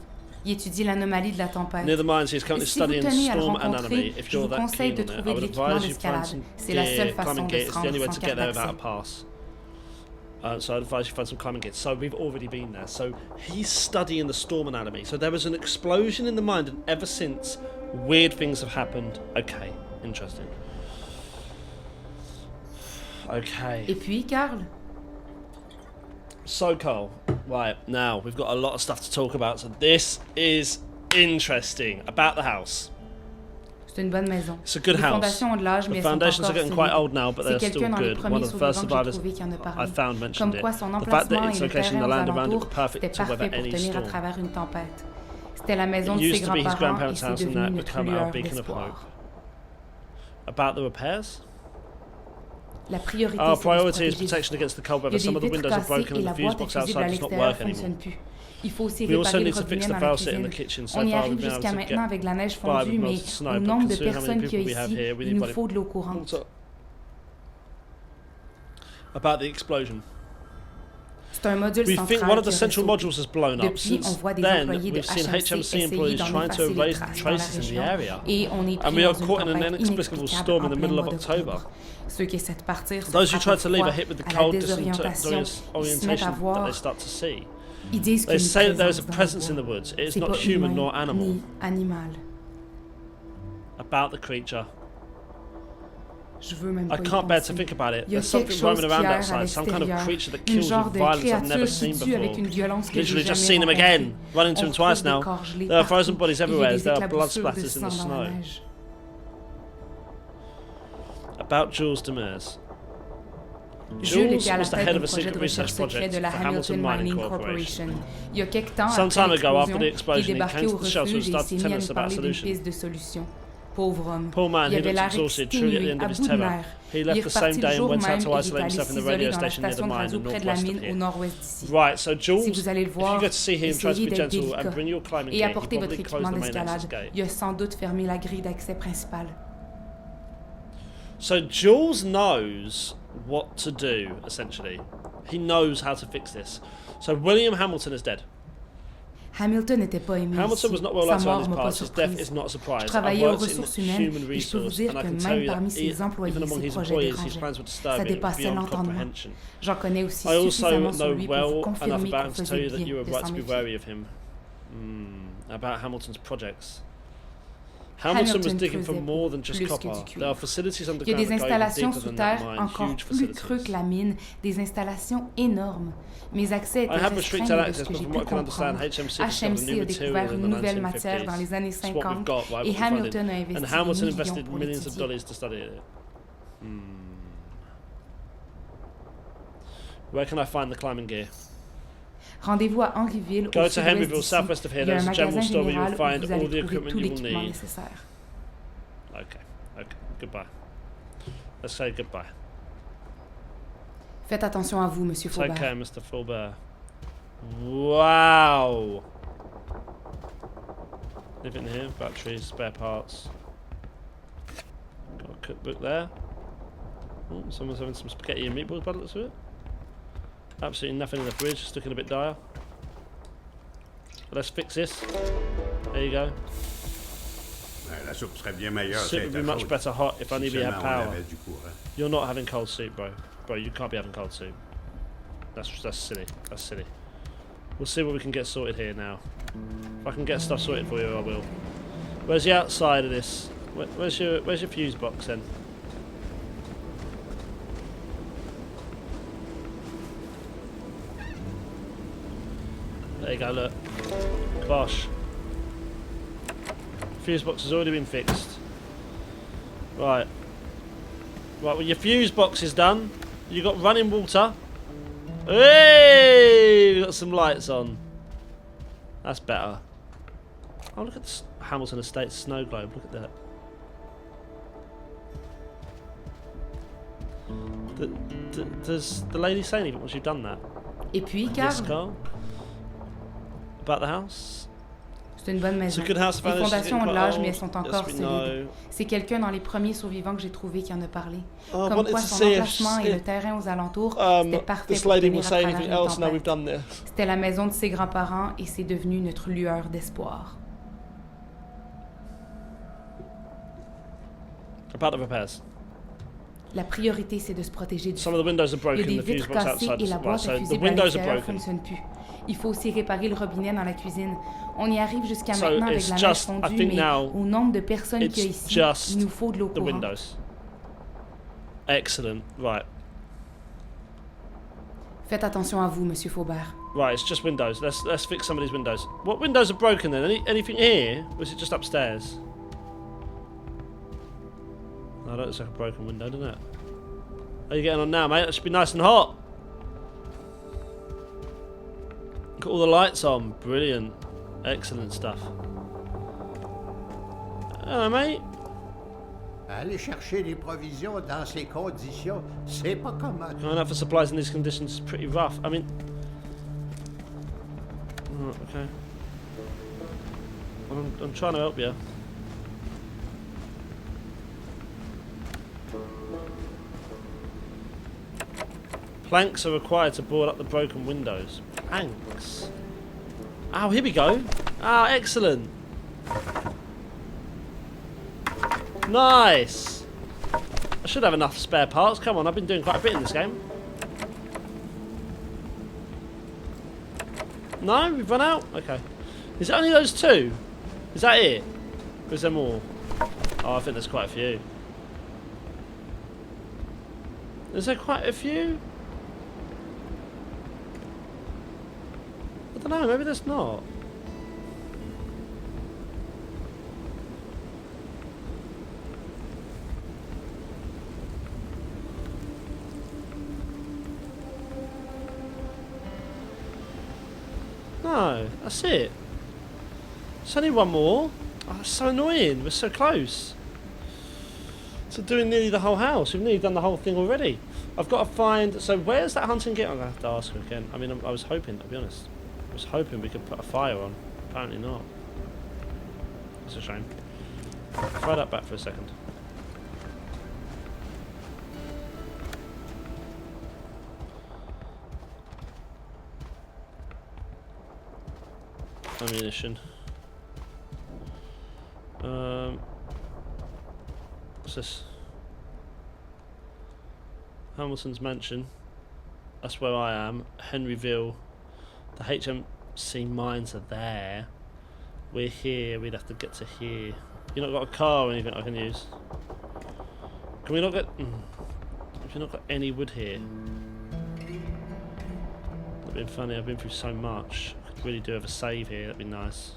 Il étudie l'anomalie de la tempête. Near the mines, he's currently Si vous studying tenez à le storm rencontrer, anatomy. If je vous you're that conseille keen de on it, I trouver de would l'équipement advise you find d'escalade. some C'est la seule gear. façon Climbing de gear se is the rendre only way sans to get carte there without a d'accès. pass. So I'd advise you find some climbing gear. So we've already been there. So he's studying the storm anatomy. So there was an explosion in the mine, and ever since, weird things have happened. Okay, interesting. Okay. Et puis, Carl? So Cole, right, now we've got a lot of stuff to talk about, so this is interesting. About the house. C'est une bonne maison. It's a good Les house. fondations ont de l'âge, mais The elles sont foundations are encore getting quite solides. old now, but C'est they're still quelqu'un dans les good. premiers One of the first survivants que j'ai survivors trouvé qui en a I parlé. found mentioned Comme it. quoi son The fact emplacement that et its le location, the terrain aux land around it alentours were perfect étaient to weather parfaits pour any tenir à storm. travers une tempête. C'était la maison It de ses used to be his grands-parents et grandparents' c'est house, and devenu now une it's become our lueur beacon of hope. d'espoir. About the repairs? La priorité, Our c'est de se priority is protéger. protection against the cold Il y weather. a Some des of the vitres windows are cassées broken et and la the fuse boîte box explosible à outside does not l'extérieur work ne fonctionne anymore. plus. Il faut aussi We also réparer le need to fix robinet the dans la faucet in the cuisine. kitchen. So On y far we've arrive been able jusqu'à to maintenant get avec la neige by fondue, with mais most snow, au but nombre de considering how many personnes qu'il y a people we have ici, here, we il need nous body- faut de l'eau courante. About the explosion. C'est un module We central think one of qui the aurait central sauté. modules has blown up. Depuis, on Since voit des then, employés de we've seen HMC essayer employees d'en trying to effacer les erase the traces dans la traces in the région, area. et on est And pris we are dans une caught in an tempête inexplicable inexplicable storm in en the plein middle of mois October. d'octobre. Ceux qui essaient de partir se Those who frappent try to au leave froid, are hit with the à la cold désorientation. Ils se mettent à orientation that voir. they start to see. Ils disent They qu'il y say a that there is a une présence presence in dans the le woods. bois. It is C'est not pas human humain nor animal. ni animal. About the creature. Je veux même I pas y can't bear to penser. think about it. Il y a There's quelque something chose roaming qui around erre à outside, some kind of l'extérieur. creature that Une kills genre with de violence I've never créature seen qui tue avec before. une violence que j'ai Literally just jamais seen him rencontrée. again. Run into On him trouve twice des now. corps gelés There are partout. frozen bodies Il y a everywhere. des There are blood éclaboussures de splatters in the sang dans la snow. neige. About Jules Demers. Jules Jules était à la was the tête head d'un of a projet secret de research recherche secret project de la for Hamilton Mining Corporation. Il y a quelque temps, Some après time ago, after the l'explosion, il est explosion, he débarqué came au to the shelter and refuge et started s'est mis telling à us nous about parler d'une solution. piste de solution. Pauvre homme. Poor man, Il he avait looked l'air exhausted, truly at the exténué, end à of his bout de tether. nerfs. He Il est left the reparti same le day and jour went même out to et il est isolate allé himself in the s'isoler radio dans la station near the station de mine radio in près de la northwest mine of au here. nord-ouest d'ici. Right, so Jules, Si vous allez le if you voir, get to see him, try to essayez be d'être gentle and délicat bring your climbing et gear. He apportez votre probably closed équipement the main d'escalade. access gate. Il a sans doute fermé la grille d'accès principale. So Jules knows what to do, essentially. He knows how to fix this. So William Hamilton is dead. Hamilton n'était pas aimé Hamilton ici. was not well Sa liked around mort his m'a pas past. His death surprise. is not a Je surprise. I travaillais aux worked in ressources humaines human et je peux vous resource, dire and I que can tell même you parmi that ses employés, even among ses his projets employees, his dérangeaient. plans were Ça disturbing dépassait beyond l'entendement. comprehension. J'en connais aussi I also suffisamment sur know lui pour vous well enough confirmer qu'on about him to tell faisait you that you bien have de right s'en to be méfier. wary of him. About Hamilton's projects. Hamilton was digging for creusait more than just plus que copper. du cuivre. There are facilities Il y a underground des that go even installations deeper sous than that terre mine, encore huge plus creux facilities. que la mine, des installations énormes. Mes accès étaient I have restreints restricted de access, ce que but j'ai from pu what I can understand, comprendre. HMC discovered a HMC new a découvert material in une the nouvelle matière 1950s. dans les années It's what we've 50 got, right, et what we funded. Hamilton a And investi des Hamilton millions invested pour millions of l'étudier. dollars to study it. Where can I find the climbing gear? Rendez-vous à Henryville, Go au to sud-ouest Henryville, d'ici. southwest of here. Il y a un There's a general magasin store where général you'll où find vous all allez the trouver equipment tout you will l'équipement need. nécessaire. Okay, okay, goodbye. Let's say goodbye. Faites attention à vous, Monsieur Take Faubert. care, Mr. Fulbert. Wow! Live in here, batteries, spare parts. Got a cookbook there. Oh, someone's having some spaghetti and meatballs by the looks of it. Absolutely nothing in the fridge, just looking a bit dire. But let's fix this. There you go. La soupe serait bien meilleure. Soup would be much better hot if only we had power. You're not having cold soup, bro. Bro, you can't be having cold soup. That's silly. That's silly. We'll see what we can get sorted here now. If I can get stuff sorted for you, I will. Where's the outside of this? Where's your fuse box then? There you go, look. Bosh. Fuse box has already been fixed. Right. Right, well your fuse box is done. You got running water. Hey! We got some lights on. That's better. Oh, look at this Hamilton Estate snow globe. Look at that. Does the lady say anything once you've done that? Et puis, Yes, Carl, Carl? About the house? C'est une bonne maison. It's a good house. Les fondations ont de l'âge, mais elles sont Yes, encore we solides. know. C'est quelqu'un dans les premiers survivants que j'ai trouvé qui en a parlé. Oh, I Comme wanted quoi to son see if emplacement et le terrain aux alentours, c'était parfait this pour lady tenir will à say travers anything une else now we've tempête. done this. C'était la maison de ses grands-parents et c'est devenu notre lueur d'espoir. About the repairs. La priorité, c'est de se protéger du Some of the windows are Il y broken. a des The fuse vitres box cassées outside. et la Right, boîte so à the fusibles à windows are l'extérieur ne broken. fonctionne plus. Il faut aussi réparer le robinet dans la cuisine. On y arrive jusqu'à So maintenant avec it's la neige just- I fondue, think mais now au nombre de personnes qu'il y a it's ici, just il nous faut de l'eau The courante. windows. Excellent. Right. Faites attention à vous, Monsieur Faubert. Right, it's just windows. Let's fix some of these windows. What windows are broken then? Anything here? Or is it just upstairs? No, that looks like a broken window, doesn't it? How are you getting on now, mate? That should be nice and hot. Got all the lights on. Brilliant. Excellent stuff. Hello, mate. Aller chercher des provisions dans ces conditions, c'est pas commode. Going out for supplies in these conditions is pretty rough. I mean... Oh, okay. Well, I'm trying to help you. Planks are required to board up the broken windows. Planks? Oh, here we go. Oh, excellent. Nice. I should have enough spare parts. Come on, I've been doing quite a bit in this game. No? We've run out? Okay. Is it only those two? Is that it? Or is there more? Oh, I think there's quite a few. Is there quite a few? I don't know, maybe there's not. No, that's it. There's only one more. Oh, that's so annoying. We're so close to doing nearly the whole house. We've nearly done the whole thing already. I've got to find... So where's that hunting gear? I'm going to have to ask him again. I mean, I was hoping, to be honest. I was hoping we could put a fire on. Apparently not. It's a shame. Throw that back for a second. Ammunition. What's this? Hamilton's mansion. That's where I am. Henryville. The HMC mines are there. We're here. We'd have to get to here. You not got a car or anything I can use? Can we not get... Have you not got any wood here? That'd been funny. I've been through so much. I could really do have a save here. That'd be nice.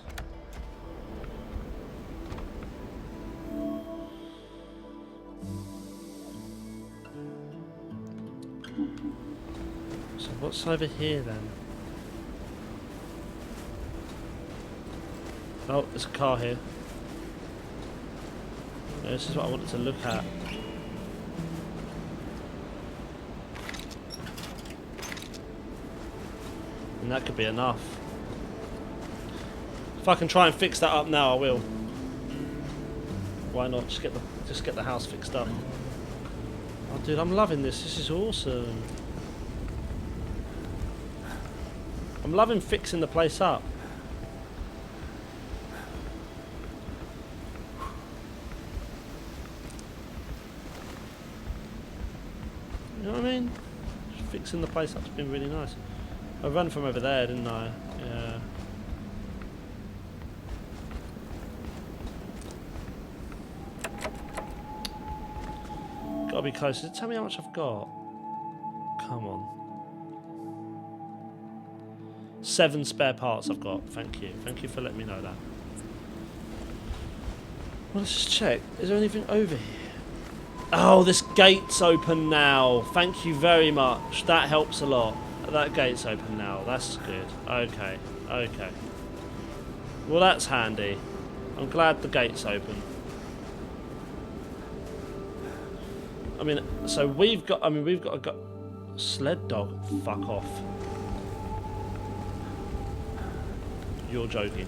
So what's over here then? Oh, there's a car here. Yeah, this is what I wanted to look at. And that could be enough. If I can try and fix that up now, I will. Why not? Just get the house fixed up. Oh, dude, I'm loving this. This is awesome. I'm loving fixing the place up. You know what I mean? Just fixing the place up's been really nice. I ran from over there, didn't I? Yeah. Gotta be close. Tell me how much I've got. Come on. 7 spare parts I've got. Thank you. Thank you for letting me know that. Well, let's just check. Is there anything over here? Oh, this gate's open now. Thank you very much. That helps a lot. That gate's open now. That's good. Okay. Okay. Well, that's handy. I'm glad the gate's open. I mean, so we've got a sled dog. Fuck off. You're joking.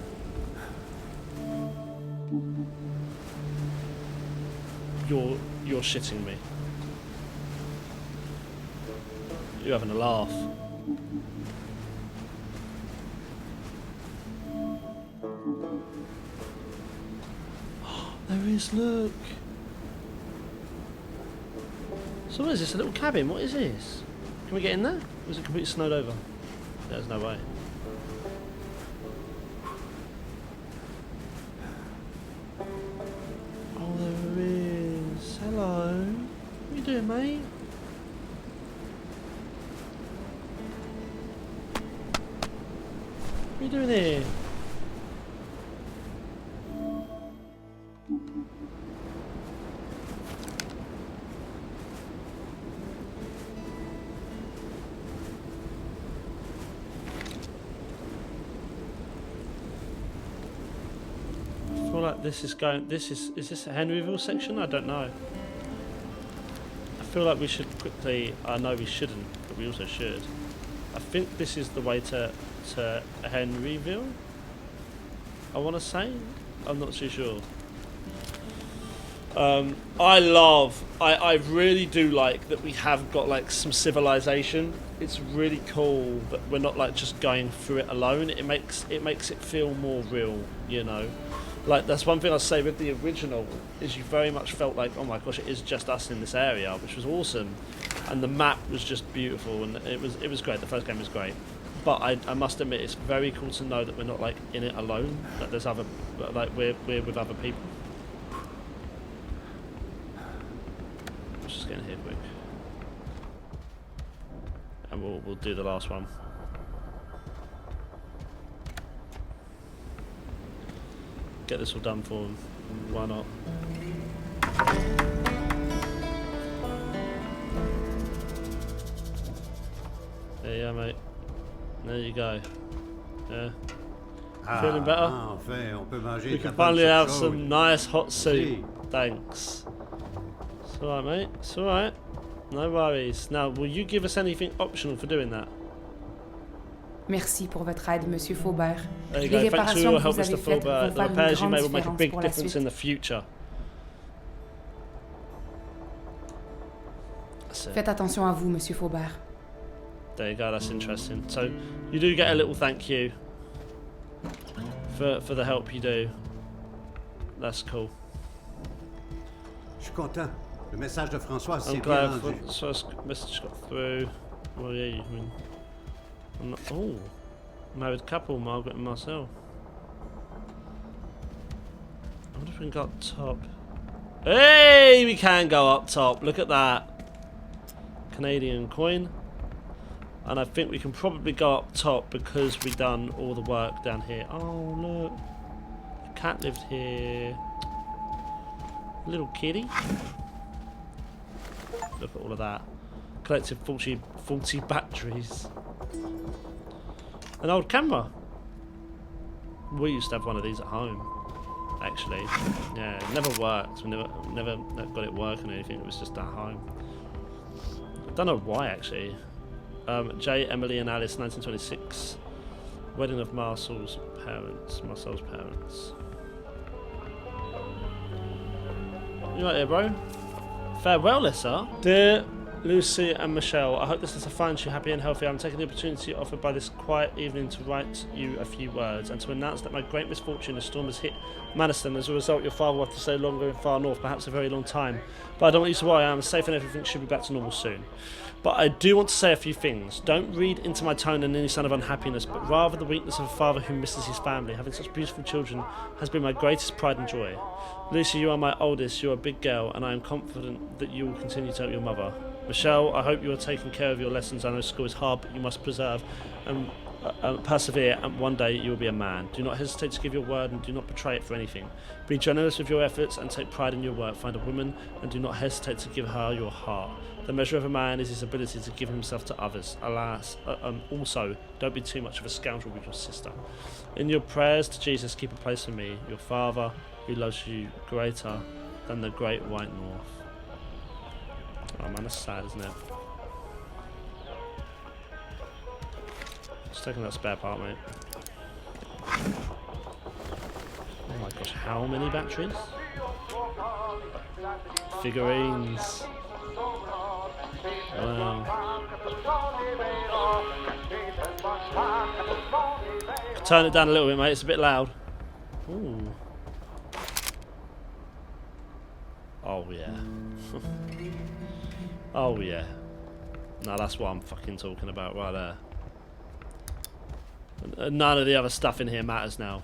You're shitting me. You're having a laugh. There is, look. So what is this, a little cabin? What is this? Can we get in there? Or is it completely snowed over? There's no way. Oh, there is. Hello. What are you doing, mate? What are you doing here? I feel like this is going. Is this a Henryville section? I don't know. I feel like we should quickly. I know we shouldn't, but we also should. I think this is the way to Henryville. I want to say. I'm not too sure. I really do like that we have got like some civilization. It's really cool that we're not like just going through it alone. It makes it feel more real, you know. Like that's one thing I say with the original is you very much felt like, oh my gosh, it is just us in this area, which was awesome, and the map was just beautiful, and it was great. The first game was great, but I must admit it's very cool to know that we're not like in it alone. That there's other, like we're with other people. Let's just get in here quick, and we'll do the last one. Get this all done for him. Why not? There you go, mate. There you go. Yeah. Feeling better? Enfin, on peut manger We can finally have some nice hot soup. Thanks. It's alright, mate. It's alright. No worries. Now, will you give us anything optional for doing that? Merci pour votre aide, Monsieur Faubert. There you Les go. Thanks for your réparations que help, vous avez Mr. faites Faubert. vont The faire une repairs you grande made will make a différence big pour la difference suite. in the future. That's it. Faites attention à vous, Monsieur Faubert. There you go, that's interesting. So you do get a little thank you for the help you do. That's cool. Je suis content. Le message de François s'est I'm bien glad rendu. first message got through. Well, yeah, I mean, I'm not, oh, married couple, Margaret and Marcel. I wonder if we can go up top. Hey, we can go up top. Look at that. Canadian coin. And I think we can probably go up top because we've done all the work down here. Oh, look. The cat lived here. Little kitty. Look at all of that. Collected 40 batteries. An old camera. We used to have one of these at home. Actually. Yeah, it never worked. We never got it working or anything. It was just at home. I don't know why, actually. J, Emily and Alice, 1926. Wedding of Marcel's parents. You right here, bro? Farewell, Lissa. Dear Lucy and Michelle, I hope this letter finds you happy and healthy. I'm taking the opportunity offered by this quiet evening to write you a few words and to announce that my great misfortune, a storm has hit Maniston. As a result, your father will have to stay longer in far north, perhaps a very long time. But I don't want you to worry, I am safe and everything should be back to normal soon. But I do want to say a few things. Don't read into my tone and any sign of unhappiness, but rather the weakness of a father who misses his family. Having such beautiful children has been my greatest pride and joy. Lucy, you are my oldest, you are a big girl, and I am confident that you will continue to help your mother. Michelle, I hope you are taking care of your lessons. I know school is hard, but you must persevere and persevere, and one day you will be a man. Do not hesitate to give your word and do not betray it for anything. Be generous with your efforts and take pride in your work. Find a woman and do not hesitate to give her your heart. The measure of a man is his ability to give himself to others. Alas, also, don't be too much of a scoundrel with your sister. In your prayers to Jesus, keep a place for me, your Father, who loves you greater than the great white north. Oh man, that's sad, isn't it? Just taking that spare part, mate. Oh my gosh, how many batteries? Figurines. Wow. Turn it down a little bit, mate. It's a bit loud. Ooh. Oh yeah. Oh yeah. No, that's what I'm fucking talking about right there. None of the other stuff in here matters now.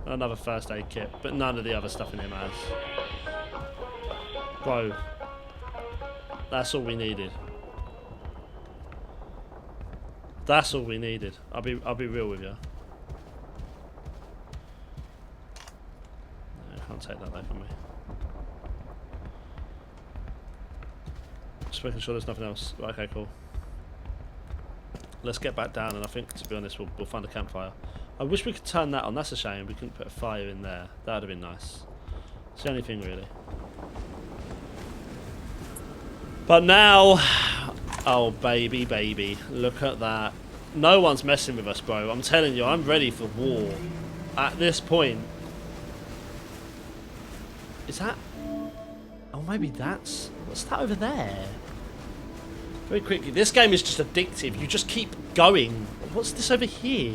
Another first aid kit, but none of the other stuff in here matters. Bro, that's all we needed. That's all we needed. I'll be real with you. No, I can't take that away from me. Just making sure there's nothing else. Right, okay, cool. Let's get back down, and I think, to be honest, we'll find a campfire. I wish we could turn that on. That's a shame. We couldn't put a fire in there. That would have been nice. It's the only thing, really. But now... Oh, baby, baby. Look at that. No one's messing with us, bro. I'm telling you, I'm ready for war. At this point. Is that... Oh, maybe that's... What's that over there? Very quickly. This game is just addictive. You just keep going. What's this over here?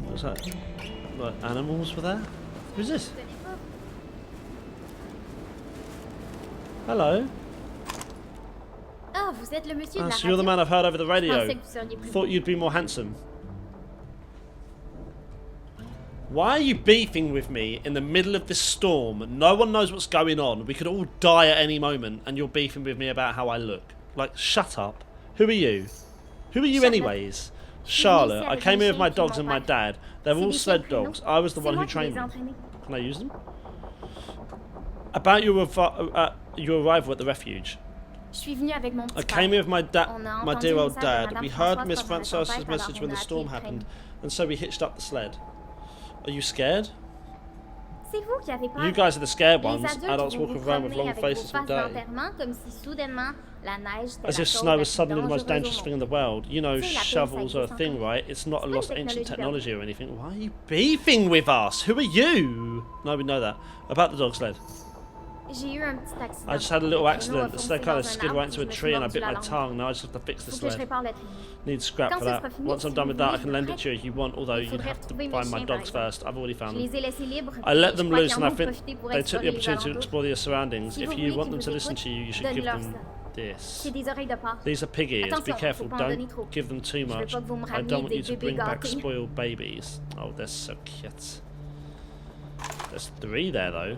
What's that? What, animals were there? Who's this? Hello. Oh, vous êtes le monsieur de la So you're the radio? man I've heard over the radio. Je pensais que vous seriez plus Thought you'd be more handsome. Why are you beefing with me in the middle of this storm? No one knows what's going on. We could all die at any moment, and you're beefing with me about how I look. Like, shut up. Who are you? Who are you Charlotte. anyways? Charlotte. I came here with my dogs and my dad. They're all sled dogs. I was the one who trained them. Can I use them? About your arrival at the refuge. Je suis venue avec mon petit I came here with my On a dear entendu old le message de dad. Madame We heard Françoise Miss pendant la Francois's tempête, message alors when on the a storm appelé le happened, train. and so we hitched up the sled. Are you scared? C'est vous qui avez peur. You guys are the scared Les ones. adultes, Adults vous walk vous around with promenez long avec faces vos all passes day. d'enterrement comme si soudainement la neige était As la if chose snow la was plus suddenly the most dangereuse au dangerous thing in monde. the world. You know, Tu sais, la shovels paix, are a ça thing, existe right? It's not a C'est lost pas une ancient technologie technology or anything. Why are you beefing with us? Who are you? No, we know that. About the dog sled. J'ai eu un petit accident. I just had a little Le traîneau a accident. The sled foncé kind dans of un skid arbre, right into a puis je me suis tree and I mordu bit la my langue. tongue. Now I just have to fix the Faut que je sled. répare le traîneau. Need scrap Quand for ce that. sera fini, Once I'm si done vous with that, I voulez, can lend it je to you if you want, although Il you'd faudrait have to retrouver mes find my chiens, par dogs exemple. first. I've already Je found them. les ai laissés libres. I let puis them je crois loose qu'ils and en I ont think profité pour they took the explorer les opportunity to alentours. explore your surroundings. Si If vous you voulez want qu'ils them to vous listen écoutent, to you, you should give donnez-leur them ça. this. C'est des oreilles de porc. These are pig ears. Be Attention, careful. faut pas en donner Don't trop. give them too veux much. pas que vous me I rameniez don't want des you to bébés bring back gâtés. spoiled babies. Oh, they're so cute. There's 3 there though.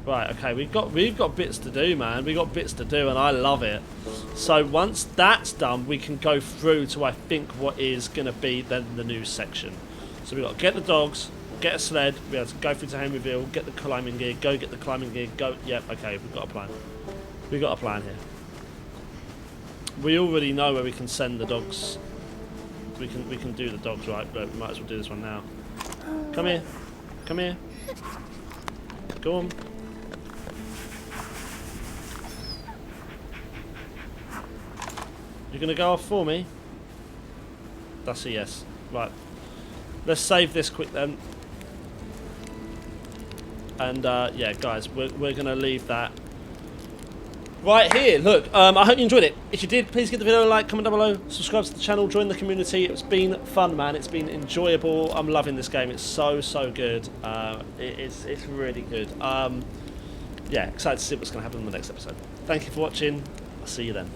Right, okay, we've got bits to do, man. We've got bits to do, and I love it. So once that's done, we can go through to, I think, what is going to be then the new section. So we've got to get the dogs, get a sled, we have to go through to Henryville, get the climbing gear, go get the climbing gear, go... Yep, okay, we've got a plan. We've got a plan here. We already know where we can send the dogs. We can do the dogs, right, but we might as well do this one now. Come here. Come here. Go on. You're going to go off for me? That's a yes. Right. Let's save this quick then. And yeah, guys, we're going to leave that right here. Look, I hope you enjoyed it. If you did, please give the video a like, comment down below, subscribe to the channel, join the community. It's been fun, man. It's been enjoyable. I'm loving this game. It's so good. It's really good. Yeah, excited to see what's going to happen in the next episode. Thank you for watching. I'll see you then.